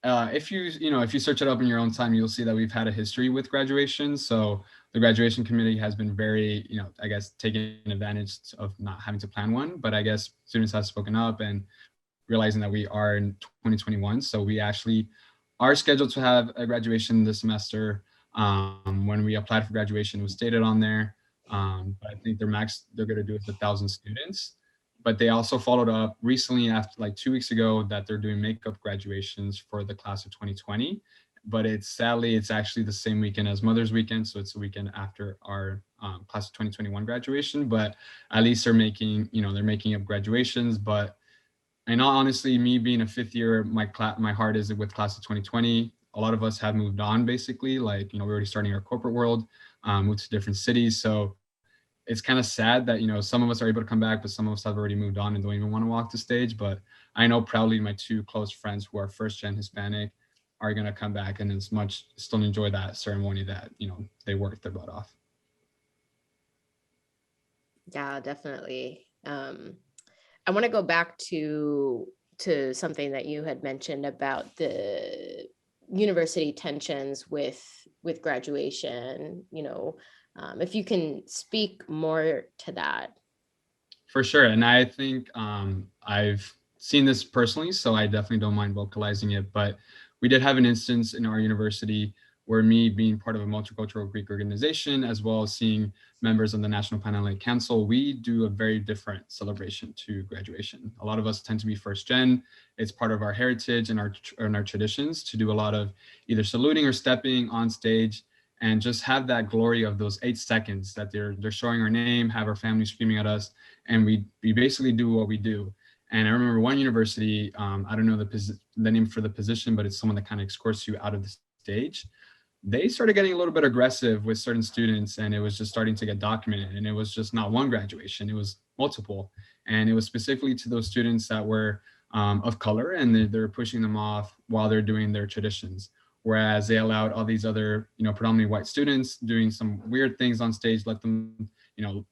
if you search it up in your own time, you'll see that we've had a history with graduation. So the graduation committee has been very, I guess, taking advantage of not having to plan one. But I guess students have spoken up and realizing that we are in 2021. So we actually are scheduled to have a graduation this semester. When we applied for graduation, it was stated on there. But I think they're going to do it with 1,000 students. But they also followed up recently, after like 2 weeks ago, that they're doing makeup graduations for the class of 2020. But it's actually the same weekend as Mother's Weekend, so it's a weekend after our class of 2021 graduation. But at least they're making up graduations. But in all honesty, me being a fifth year, my heart is with class of 2020. A lot of us have moved on, basically. Like, we're already starting our corporate world, moved to different cities. So it's kind of sad that, some of us are able to come back, but some of us have already moved on and don't even want to walk the stage. But I know proudly my two close friends who are first gen Hispanic are going to come back and as much still enjoy that ceremony that, they worked their butt off. Yeah, definitely. I want to go back to something that you had mentioned about the university tensions with graduation. If you can speak more to that. For sure. And I think I've seen this personally, so I definitely don't mind vocalizing it. But we did have an instance in our university where me being part of a multicultural Greek organization, as well as seeing members of the National Panhellenic Council, we do a very different celebration to graduation. A lot of us tend to be first gen. It's part of our heritage and our traditions to do a lot of either saluting or stepping on stage and just have that glory of those 8 seconds that they're showing our name, have our family screaming at us, and we basically do what we do. And I remember one university, I don't know the name for the position, but it's someone that kind of escorts you out of the stage. They started getting a little bit aggressive with certain students, and it was just starting to get documented. And it was just not one graduation, it was multiple. And it was specifically to those students that were of color, and they're pushing them off while they're doing their traditions. Whereas they allowed all these other, predominantly white students doing some weird things on stage, let them,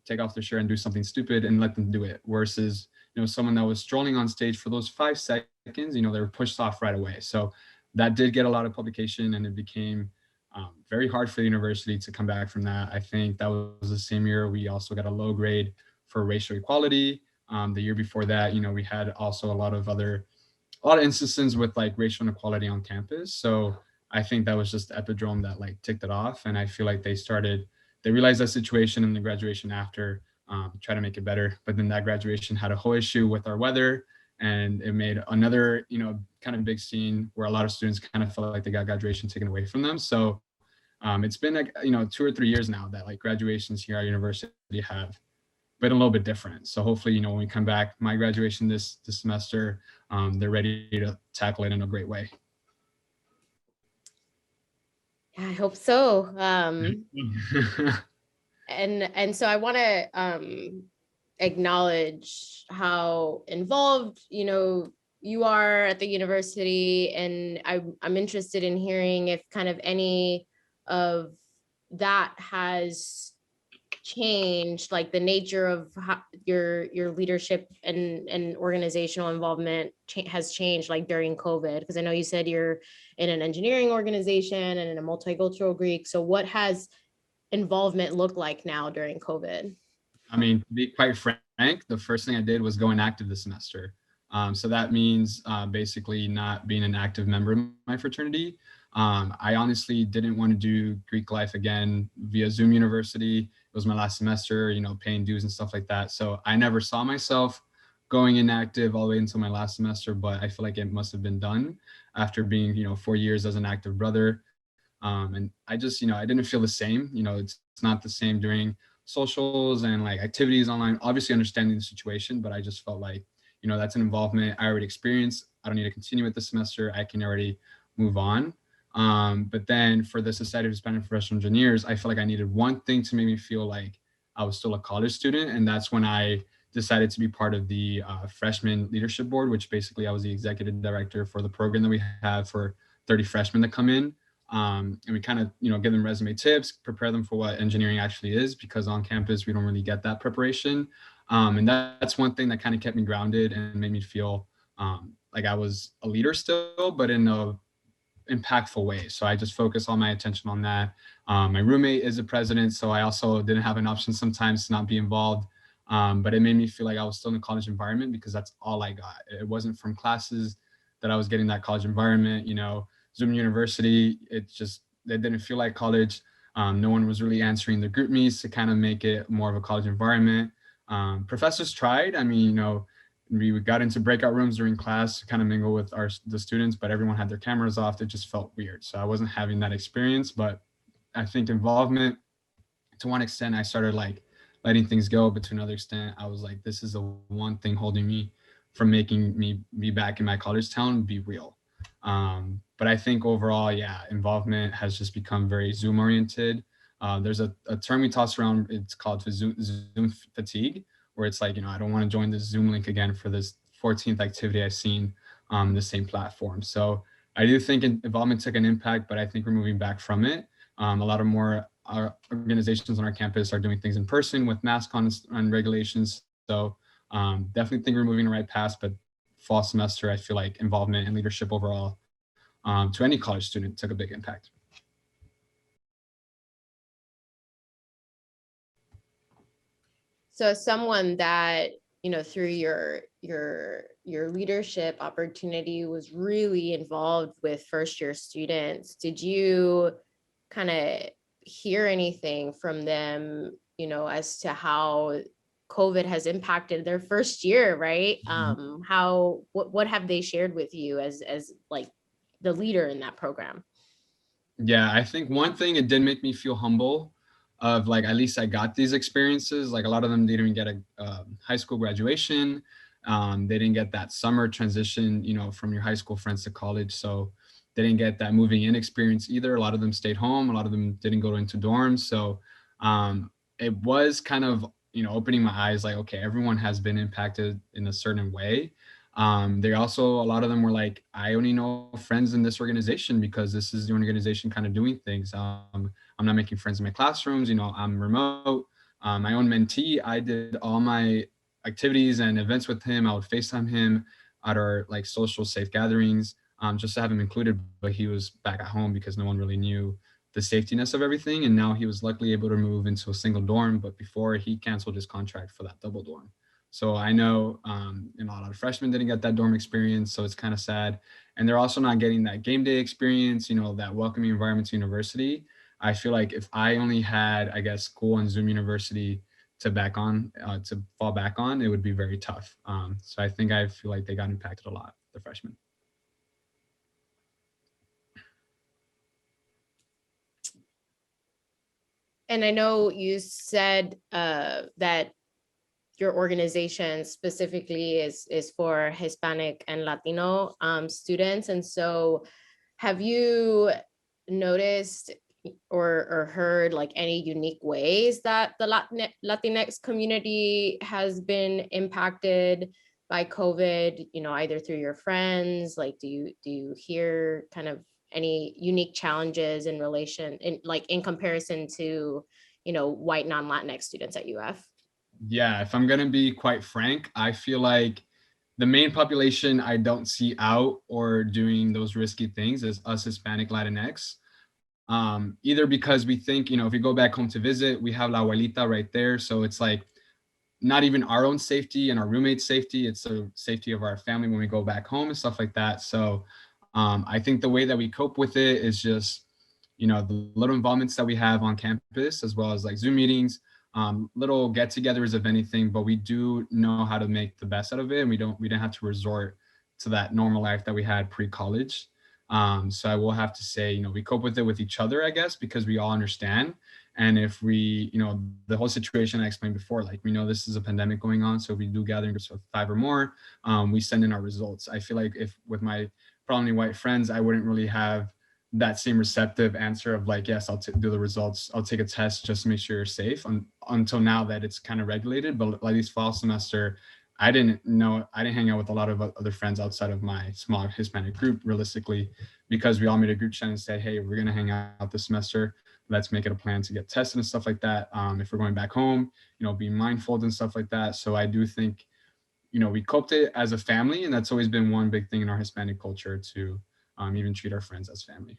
take off their shirt and do something stupid and let them do it. Versus, someone that was strolling on stage for those 5 seconds, they were pushed off right away. So that did get a lot of publication, and it became very hard for the university to come back from that. I think that was the same year we also got a low grade for racial equality. The year before that, we had also a lot of instances with like racial inequality on campus. So I think that was just the epidrome that like ticked it off. And I feel like they realized that situation in the graduation after, try to make it better. But then that graduation had a whole issue with our weather, and it made another, kind of big scene where a lot of students kind of felt like they got graduation taken away from them. So it's been like, 2 or 3 years now that like graduations here at our university have been a little bit different. So hopefully, when we come back, my graduation this semester, they're ready to tackle it in a great way. Yeah, I hope so. And so I want to acknowledge how involved you are at the university, and I'm interested in hearing if kind of any of that has changed, like the nature of how your leadership and organizational involvement has changed like during COVID, because I know you said you're in an engineering organization and in a multicultural Greek. So what has involvement look like now during COVID? I mean, to be quite frank, the first thing I did was go inactive this semester. So that means basically not being an active member of my fraternity. I honestly didn't want to do Greek life again via Zoom University. It was my last semester, paying dues and stuff like that. So I never saw myself going inactive all the way until my last semester, but I feel like it must have been done after being, 4 years as an active brother. And I just, I didn't feel the same. It's not the same during socials and like activities online, obviously understanding the situation, but I just felt like, that's an involvement I already experienced. I don't need to continue with the semester. I can already move on. But then for the Society of Hispanic Professional Engineers, I felt like I needed one thing to make me feel like I was still a college student. And that's when I decided to be part of the freshman leadership board, which basically I was the executive director for the program that we have for 30 freshmen that come in. And we kind of, give them resume tips, prepare them for what engineering actually is, because on campus, we don't really get that preparation. And that's one thing that kind of kept me grounded and made me feel like I was a leader still, but in a impactful way. So I just focus all my attention on that. My roommate is a president, so I also didn't have an option sometimes to not be involved. But it made me feel like I was still in a college environment because that's all I got. It wasn't from classes that I was getting that college environment, Zoom University, it didn't feel like college. No one was really answering the group meets to kind of make it more of a college environment. Professors tried. I mean, we got into breakout rooms during class to kind of mingle with the students, but everyone had their cameras off. It just felt weird. So I wasn't having that experience, but I think involvement, to one extent, I started like letting things go, but to another extent, I was like, this is the one thing holding me from making me be back in my college town, be real. But I think overall, yeah, involvement has just become very Zoom oriented. There's a term we toss around, it's called Zoom fatigue, where it's like, I don't want to join this Zoom link again for this 14th activity I've seen on the same platform. So I do think involvement took an impact, but I think we're moving back from it. A lot of more organizations on our campus are doing things in person with mask on and regulations. So definitely think we're moving the right path, but fall semester, I feel like involvement and leadership overall to any college student took a big impact. So as someone that, through your leadership opportunity was really involved with first year students. Did you kind of hear anything from them, as to how COVID has impacted their first year, right? What have they shared with you as like the leader in that program? Yeah, I think one thing, it did make me feel humble of like, at least I got these experiences. Like a lot of them didn't even get a high school graduation. They didn't get that summer transition, from your high school friends to college. So they didn't get that moving in experience either. A lot of them stayed home. A lot of them didn't go into dorms. So it was kind of, opening my eyes like, okay, everyone has been impacted in a certain way. They also, a lot of them were like, I only know friends in this organization because this is the organization kind of doing things. I'm not making friends in my classrooms, I'm remote. My own mentee, I did all my activities and events with him. I would FaceTime him at our like social safe gatherings, just to have him included, but he was back at home because no one really knew the safetyness of everything. And now he was luckily able to move into a single dorm, but before he canceled his contract for that double dorm. So I know, a lot of freshmen didn't get that dorm experience, so it's kind of sad. And they're also not getting that game day experience, that welcoming environment to university. I feel like if I only had, I guess, school and Zoom University to fall back on, it would be very tough. So I feel like they got impacted a lot, the freshmen. And I know you said that your organization specifically is for Hispanic and Latino students. And so have you noticed or heard like any unique ways that the Latinx community has been impacted by COVID, either through your friends? Like, do you hear kind of any unique challenges in comparison to, white non-Latinx students at UF? Yeah, if I'm gonna be quite frank, I feel like the main population I don't see out or doing those risky things is us Hispanic Latinx. Either because we think, if we go back home to visit, we have La Abuelita right there. So it's like not even our own safety and our roommates' safety, it's the safety of our family when we go back home and stuff like that. So I think the way that we cope with it is just, the little involvements that we have on campus, as well as like Zoom meetings, little get-togethers of anything, but we do know how to make the best out of it, and we didn't have to resort to that normal life that we had pre-college. So I will have to say, we cope with it with each other, I guess, because we all understand. And if we, the whole situation I explained before, like we know this is a pandemic going on, so if we do gatherings of 5 or more, we send in our results. I feel like if with my predominantly white friends, I wouldn't really have that same receptive answer of like, yes, do the results. I'll take a test just to make sure you're safe. Until now that it's kind of regulated, but at least fall semester, I didn't hang out with a lot of other friends outside of my small Hispanic group, realistically, because we all made a group chat and said, hey, we're going to hang out this semester. Let's make it a plan to get tested and stuff like that. If we're going back home, be mindful and stuff like that. So I do think, we coped it as a family, and that's always been one big thing in our Hispanic culture to even treat our friends as family.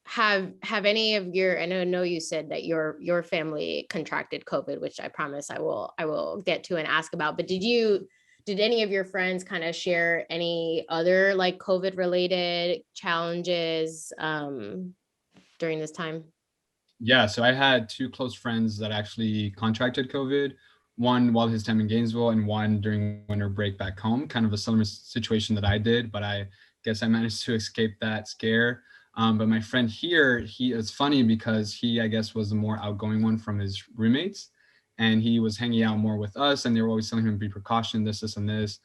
Have any of your, I know you said that your family contracted COVID, which I promise I will get to and ask about, but did any of your friends kind of share any other like COVID related challenges during this time? Yeah, so I had 2 close friends that actually contracted COVID, one while his time in Gainesville and one during winter break back home, kind of a similar situation that I did, but I guess I managed to escape that scare. But my friend here, it's funny because he, I guess, was the more outgoing one from his roommates, and he was hanging out more with us, and they were always telling him to be precaution, this, and this.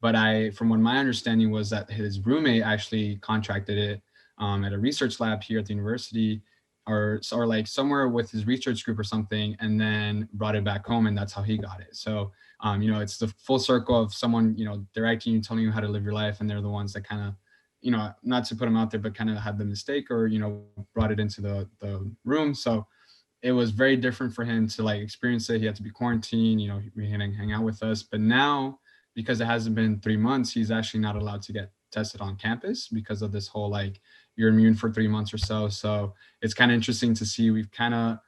But from what my understanding was that his roommate actually contracted it at a research lab here at the university, or like somewhere with his research group or something, and then brought it back home, and that's how he got it. So it's the full circle of someone, directing you, telling you how to live your life, and they're the ones that kind of, not to put them out there, but kind of had the mistake, or brought it into the room. So it was very different for him to like experience it. He had to be quarantined, he hadn't hang out with us. But now, because it hasn't been 3 months, he's actually not allowed to get tested on campus because of this whole like, you're immune for 3 months or so. So it's kind of interesting to see we've kind of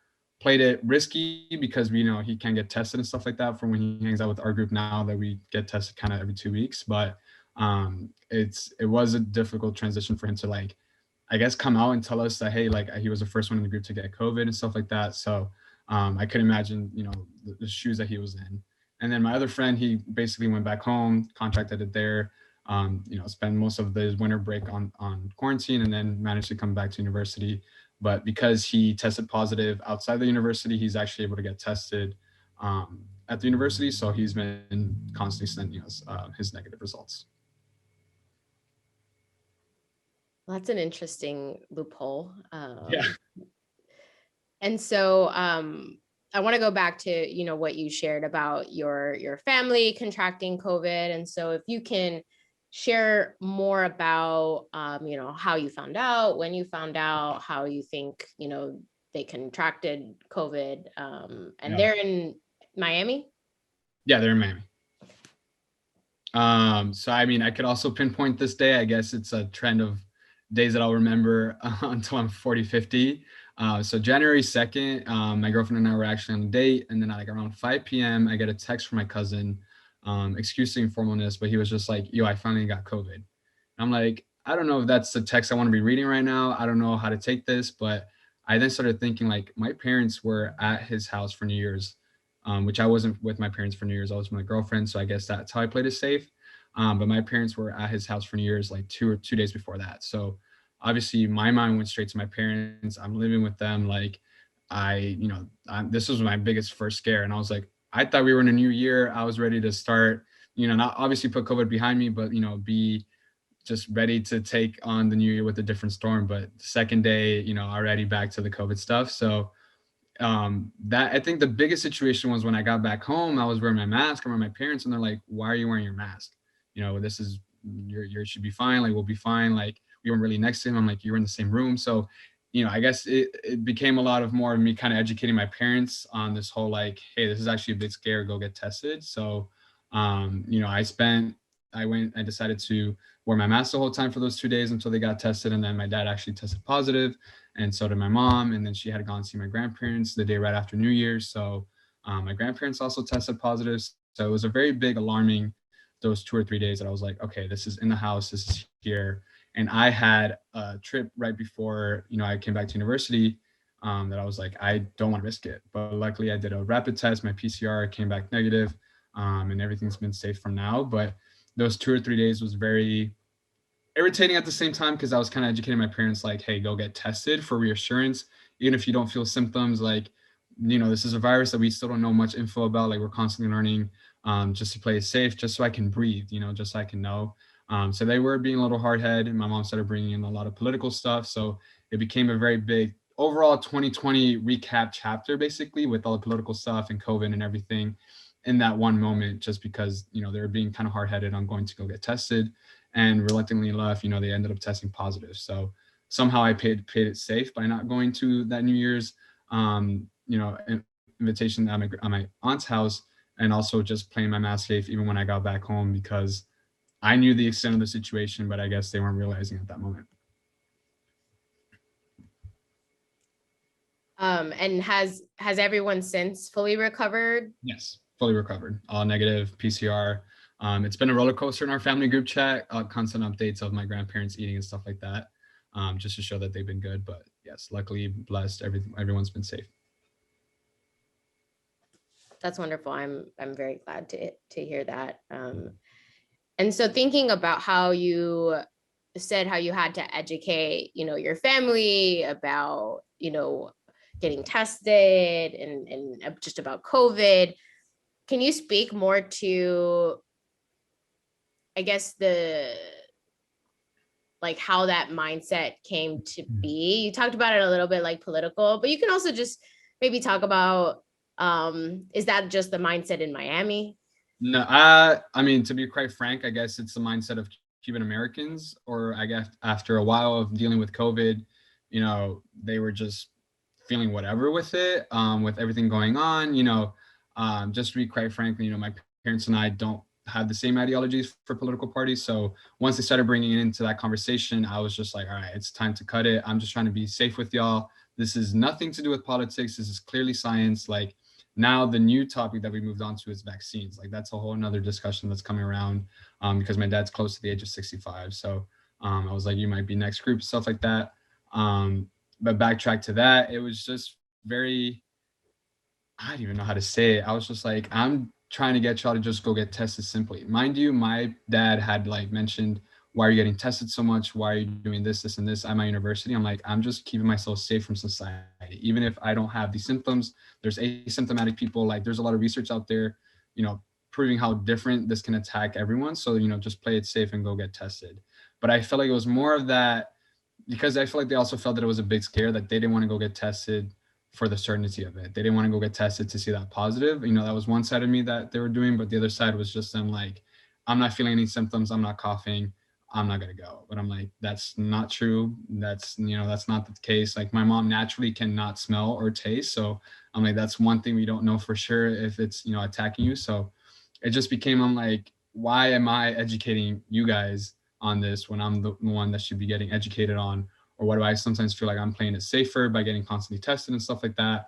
played it risky because we know he can get tested and stuff like that from when he hangs out with our group now that we get tested kind of every 2 weeks. But it was a difficult transition for him to like, I guess, come out and tell us that, hey, like he was the first one in the group to get COVID and stuff like that. So I could imagine, the shoes that he was in. And then my other friend, he basically went back home, contracted it there, spent most of the winter break on quarantine, and then managed to come back to university. But because he tested positive outside the university, he's actually able to get tested at the university. So he's been constantly sending us his negative results. Well, that's an interesting loophole. Yeah. And so I want to go back to, what you shared about your family contracting COVID. And so if you can share more about, how you found out, when you found out, how you think, they contracted COVID, and Yeah. they're in Miami? Yeah, they're in Miami. So I mean, I could also pinpoint this day. I guess it's a trend of days that I'll remember until I'm 40, 50. So January 2nd, my girlfriend and I were actually on a date, and then like around 5 p.m., I get a text from my cousin, excusing formalness, but he was just like, yo, I finally got COVID. And I'm like, I don't know if that's the text I want to be reading right now. I don't know how to take this, but I then started thinking like my parents were at his house for New Year's, which I wasn't with my parents for New Year's. I was with my girlfriend. So I guess that's how I played it safe. But my parents were at his house for New Year's like 2 days before that. So obviously my mind went straight to my parents. I'm living with them. Like this was my biggest first scare. And I was like, I thought we were in a new year. I was ready to start, not obviously put COVID behind me, but, be just ready to take on the new year with a different storm. But the second day, already back to the COVID stuff. So that I think the biggest situation was when I got back home. I was wearing my mask around my parents, and they're like, why are you wearing your mask? This is you should be fine. Like, we'll be fine. Like, we weren't really next to him. I'm like, you're in the same room. So, I guess it became a lot of more of me kind of educating my parents on this whole, like, hey, this is actually a bit scary, go get tested. So, I decided to wear my mask the whole time for those 2 days until they got tested. And then my dad actually tested positive, and so did my mom. And then she had gone to see my grandparents the day right after New Year's. So my grandparents also tested positive. So it was a very big alarming those 2 or 3 days that I was like, okay, this is in the house, this is here. And I had a trip right before, I came back to university, that I was like, I don't want to risk it. But luckily I did a rapid test, my PCR came back negative, and everything's been safe from now. But those 2 or 3 days was very irritating at the same time, because I was kind of educating my parents like, hey, go get tested for reassurance. Even if you don't feel symptoms, like, this is a virus that we still don't know much info about. Like, we're constantly learning, just to play it safe, just so I can breathe, just so I can know. So they were being a little hard headed, and my mom started bringing in a lot of political stuff. So it became a very big overall 2020 recap chapter, basically, with all the political stuff and COVID and everything in that one moment, just because, they were being kind of hard headed on going to go get tested. And reluctantly enough, they ended up testing positive. So somehow I played it safe by not going to that New Year's, invitation at my aunt's house, and also just playing my mask safe even when I got back home, because I knew the extent of the situation, but I guess they weren't realizing at that moment. And has everyone since fully recovered? Yes, fully recovered, all negative PCR. It's been a roller coaster in our family group chat, constant updates of my grandparents eating and stuff like that, just to show that they've been good. But yes, luckily, blessed, everyone's been safe. That's wonderful. I'm very glad to hear that. And so thinking about how you said how you had to educate, your family about, getting tested and just about COVID. Can you speak more to, I guess, like how that mindset came to be? You talked about it a little bit, like political, but you can also just maybe talk about, is that just the mindset in Miami? No, I mean, to be quite frank, I guess it's the mindset of Cuban Americans, or I guess after a while of dealing with COVID, they were just feeling whatever with it, with everything going on, just to be quite frank, my parents and I don't have the same ideologies for political parties. So once they started bringing it into that conversation, I was just like, all right, it's time to cut it. I'm just trying to be safe with y'all. this is nothing to do with politics. This is clearly science. Like now the new topic that we moved on to is vaccines. Like that's a whole another discussion that's coming around because my dad's close to the age of 65. So I was like, you might be next group, stuff like that. But backtrack to that, it was just very, I don't even know how to say it. I was just like, I'm trying to get y'all to just go get tested simply. Mind you, my dad had like mentioned, why are you getting tested so much? Why are you doing this, this, and this at my university? I'm like, I'm just keeping myself safe from society. Even if I don't have these symptoms, there's asymptomatic people. Like there's a lot of research out there, you know, proving how different this can attack everyone. So, you know, just play it safe and go get tested. But I felt like it was more of that because I feel like they also felt that it was a big scare that they didn't want to go get tested for the certainty of it. They didn't want to go get tested to see that positive. You know, that was one side of me that they were doing, but the other side was just them like, I'm not feeling any symptoms. I'm not coughing. I'm not going to go. But I'm like, that's not true. That's, you know, that's not the case. Like my mom naturally cannot smell or taste. So I'm like, that's one thing we don't know for sure if it's, you know, attacking you. So it just became, I'm like, why am I educating you guys on this when I'm the one that should be getting educated on? Or what do I sometimes feel like I'm playing it safer by getting constantly tested and stuff like that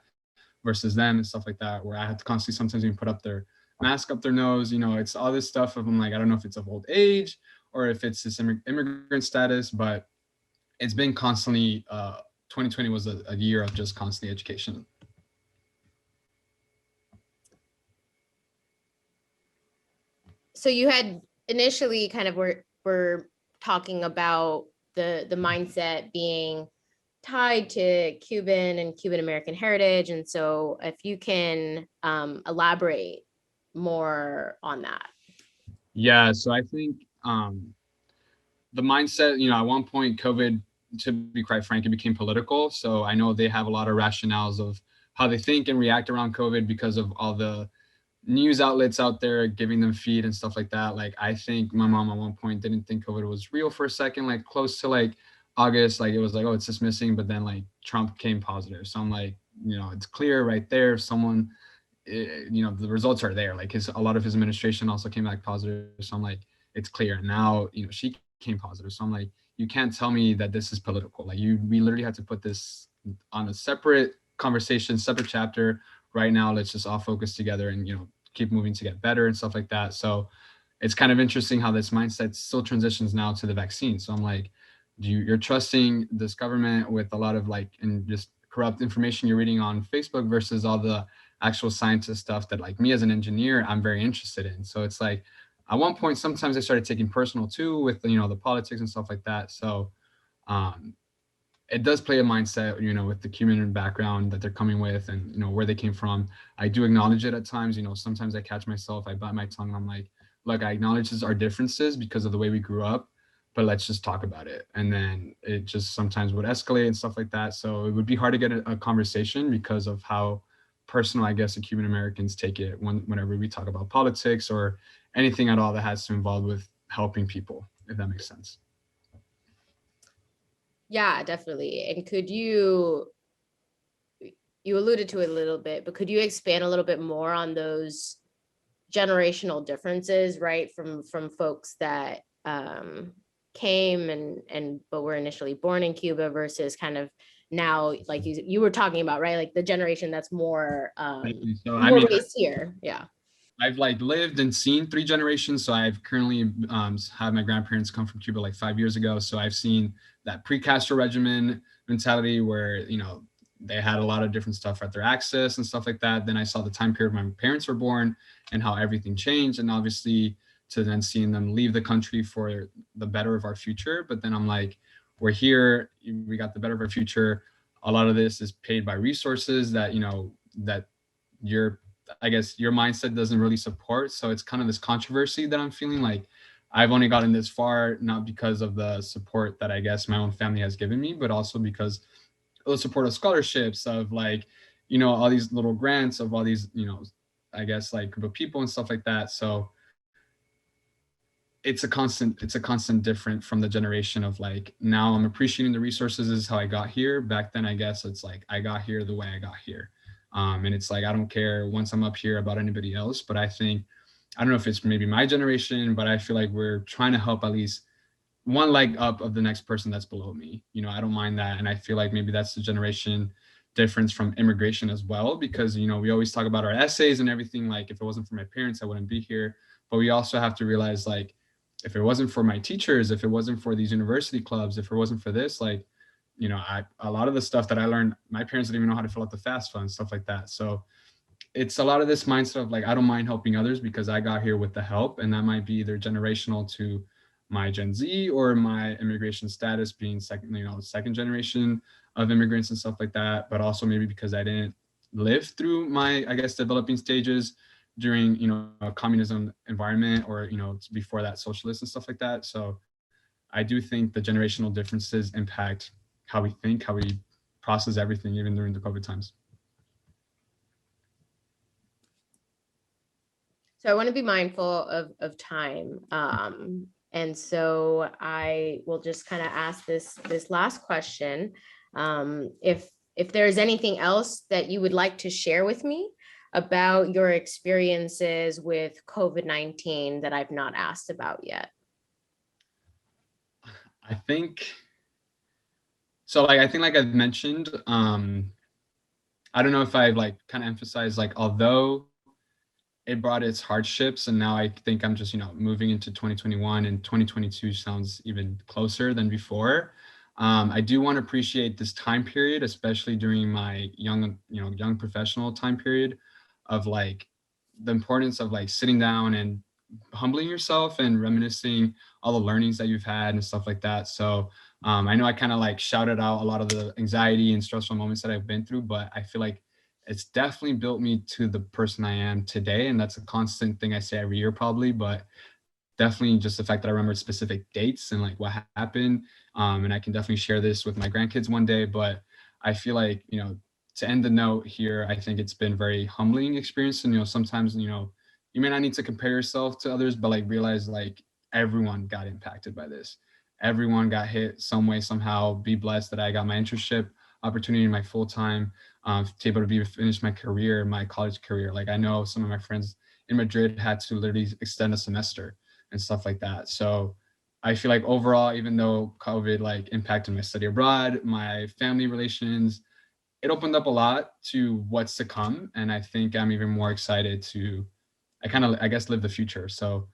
versus them and stuff like that, where I have to constantly sometimes even put up their mask up their nose. You know, it's all this stuff of I'm like, I don't know if it's of old age or if it's this immigrant status, but it's been constantly 2020 was a year of just constantly education. So you had initially kind of were talking about the mindset being tied to Cuban and Cuban American heritage. And so if you can elaborate more on that. Yeah, so I think the mindset, you know, at one point, COVID, to be quite frank, it became political. So I know they have a lot of rationales of how they think and react around COVID because of all the news outlets out there giving them feed and stuff like that. Like I think my mom at one point didn't think COVID was real for a second, like close to like August, like it was like, oh, it's just missing. But then like Trump came positive. So I'm like, you know, it's clear right there. If someone, you know, the results are there. Like a lot of his administration also came back positive. So I'm like, it's clear. And now, you know, she came positive. So I'm like, you can't tell me that this is political. Like we literally had to put this on a separate conversation, separate chapter. Right now, let's just all focus together and, you know, keep moving to get better and stuff like that. So it's kind of interesting how this mindset still transitions now to the vaccine. So I'm like, you're trusting this government with a lot of like and just corrupt information you're reading on Facebook versus all the actual scientist stuff that like me as an engineer, I'm very interested in. So it's like at one point, sometimes I started taking personal too with, you know, the politics and stuff like that. So um, it does play a mindset, you know, with the Cuban background that they're coming with and, you know, where they came from. I do acknowledge it at times, you know, sometimes I catch myself, I bite my tongue and I'm like, look, I acknowledge our differences because of the way we grew up, but let's just talk about it. And then it just sometimes would escalate and stuff like that. So it would be hard to get a conversation because of how personal, I guess, the Cuban Americans take it whenever we talk about politics or anything at all that has to involve with helping people, if that makes sense. Yeah, definitely. And could you alluded to it a little bit, but could you expand a little bit more on those generational differences, right? From folks that came and but were initially born in Cuba versus kind of now, like you were talking about, right? Like the generation that's more So I more mean, based here. Yeah. I've like lived and seen three generations. So I've currently had my grandparents come from Cuba like 5 years ago. So I've seen that pre-Castro regimen mentality where, you know, they had a lot of different stuff at their access and stuff like that. Then I saw the time period my parents were born and how everything changed. And obviously to then seeing them leave the country for the better of our future. But then I'm like, we're here, we got the better of our future. A lot of this is paid by resources that, you know, that you're I guess your mindset doesn't really support. So it's kind of this controversy that I'm feeling like I've only gotten this far, not because of the support that I guess my own family has given me, but also because of the support of scholarships of like, you know, all these little grants of all these, you know, I guess like group of people and stuff like that. So it's a constant different from the generation of like now I'm appreciating the resources. This is how I got here. Back then I guess it's like I got here the way I got here. And it's like I don't care once I'm up here about anybody else, but I think I don't know if it's maybe my generation, but I feel like we're trying to help at least one leg up of the next person that's below me. You know, I don't mind that. And I feel like maybe that's the generation difference from immigration as well, because, you know, we always talk about our essays and everything. Like, if it wasn't for my parents, I wouldn't be here. But we also have to realize, like, if it wasn't for my teachers, if it wasn't for these university clubs, if it wasn't for this, like, you know, a lot of the stuff that I learned, my parents didn't even know how to fill out the FAFSA and stuff like that. So it's a lot of this mindset of like, I don't mind helping others because I got here with the help. And that might be either generational to my Gen Z or my immigration status being second, you know, second generation of immigrants and stuff like that. But also maybe because I didn't live through my, I guess, developing stages during, you know, a communism environment, or, you know, before that, socialist and stuff like that. So I do think the generational differences impact how we think, how we process everything, even during the COVID times. So I want to be mindful of time. And so I will just kind of ask this last question. If there's anything else that you would like to share with me about your experiences with COVID-19 that I've not asked about yet. I think so. Like, I think, like I've mentioned, I don't know if I like kind of emphasized, like, although it brought its hardships, and now I think I'm just, you know, moving into 2021, and 2022 sounds even closer than before. I do want to appreciate this time period, especially during my young, you know, young professional time period, of like the importance of like sitting down and humbling yourself and reminiscing all the learnings that you've had and stuff like that. So I know I kind of like shouted out a lot of the anxiety and stressful moments that I've been through, but I feel like it's definitely built me to the person I am today. And that's a constant thing I say every year, probably, but definitely just the fact that I remember specific dates and like what happened. And I can definitely share this with my grandkids one day. But I feel like, you know, to end the note here, I think it's been very humbling experience. And, you know, sometimes, you know, you may not need to compare yourself to others, but like realize like everyone got impacted by this. Everyone got hit some way, somehow. Be blessed that I got my internship opportunity in my full time, to able to be finish my career, my college career. Like, I know some of my friends in Madrid had to literally extend a semester and stuff like that. So I feel like overall, even though COVID like impacted my study abroad, my family relations, it opened up a lot to what's to come. And I think I'm even more excited to, I kind of, I guess, live the future. So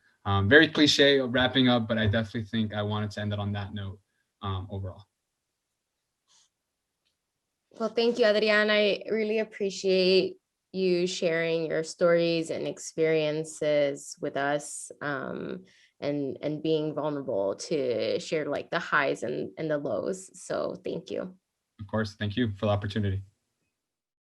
very cliche wrapping up, but I definitely think I wanted to end it on that note overall. Well, thank you, Adrian. I really appreciate you sharing your stories and experiences with us, and being vulnerable to share like the highs and the lows. So thank you. Of course, thank you for the opportunity.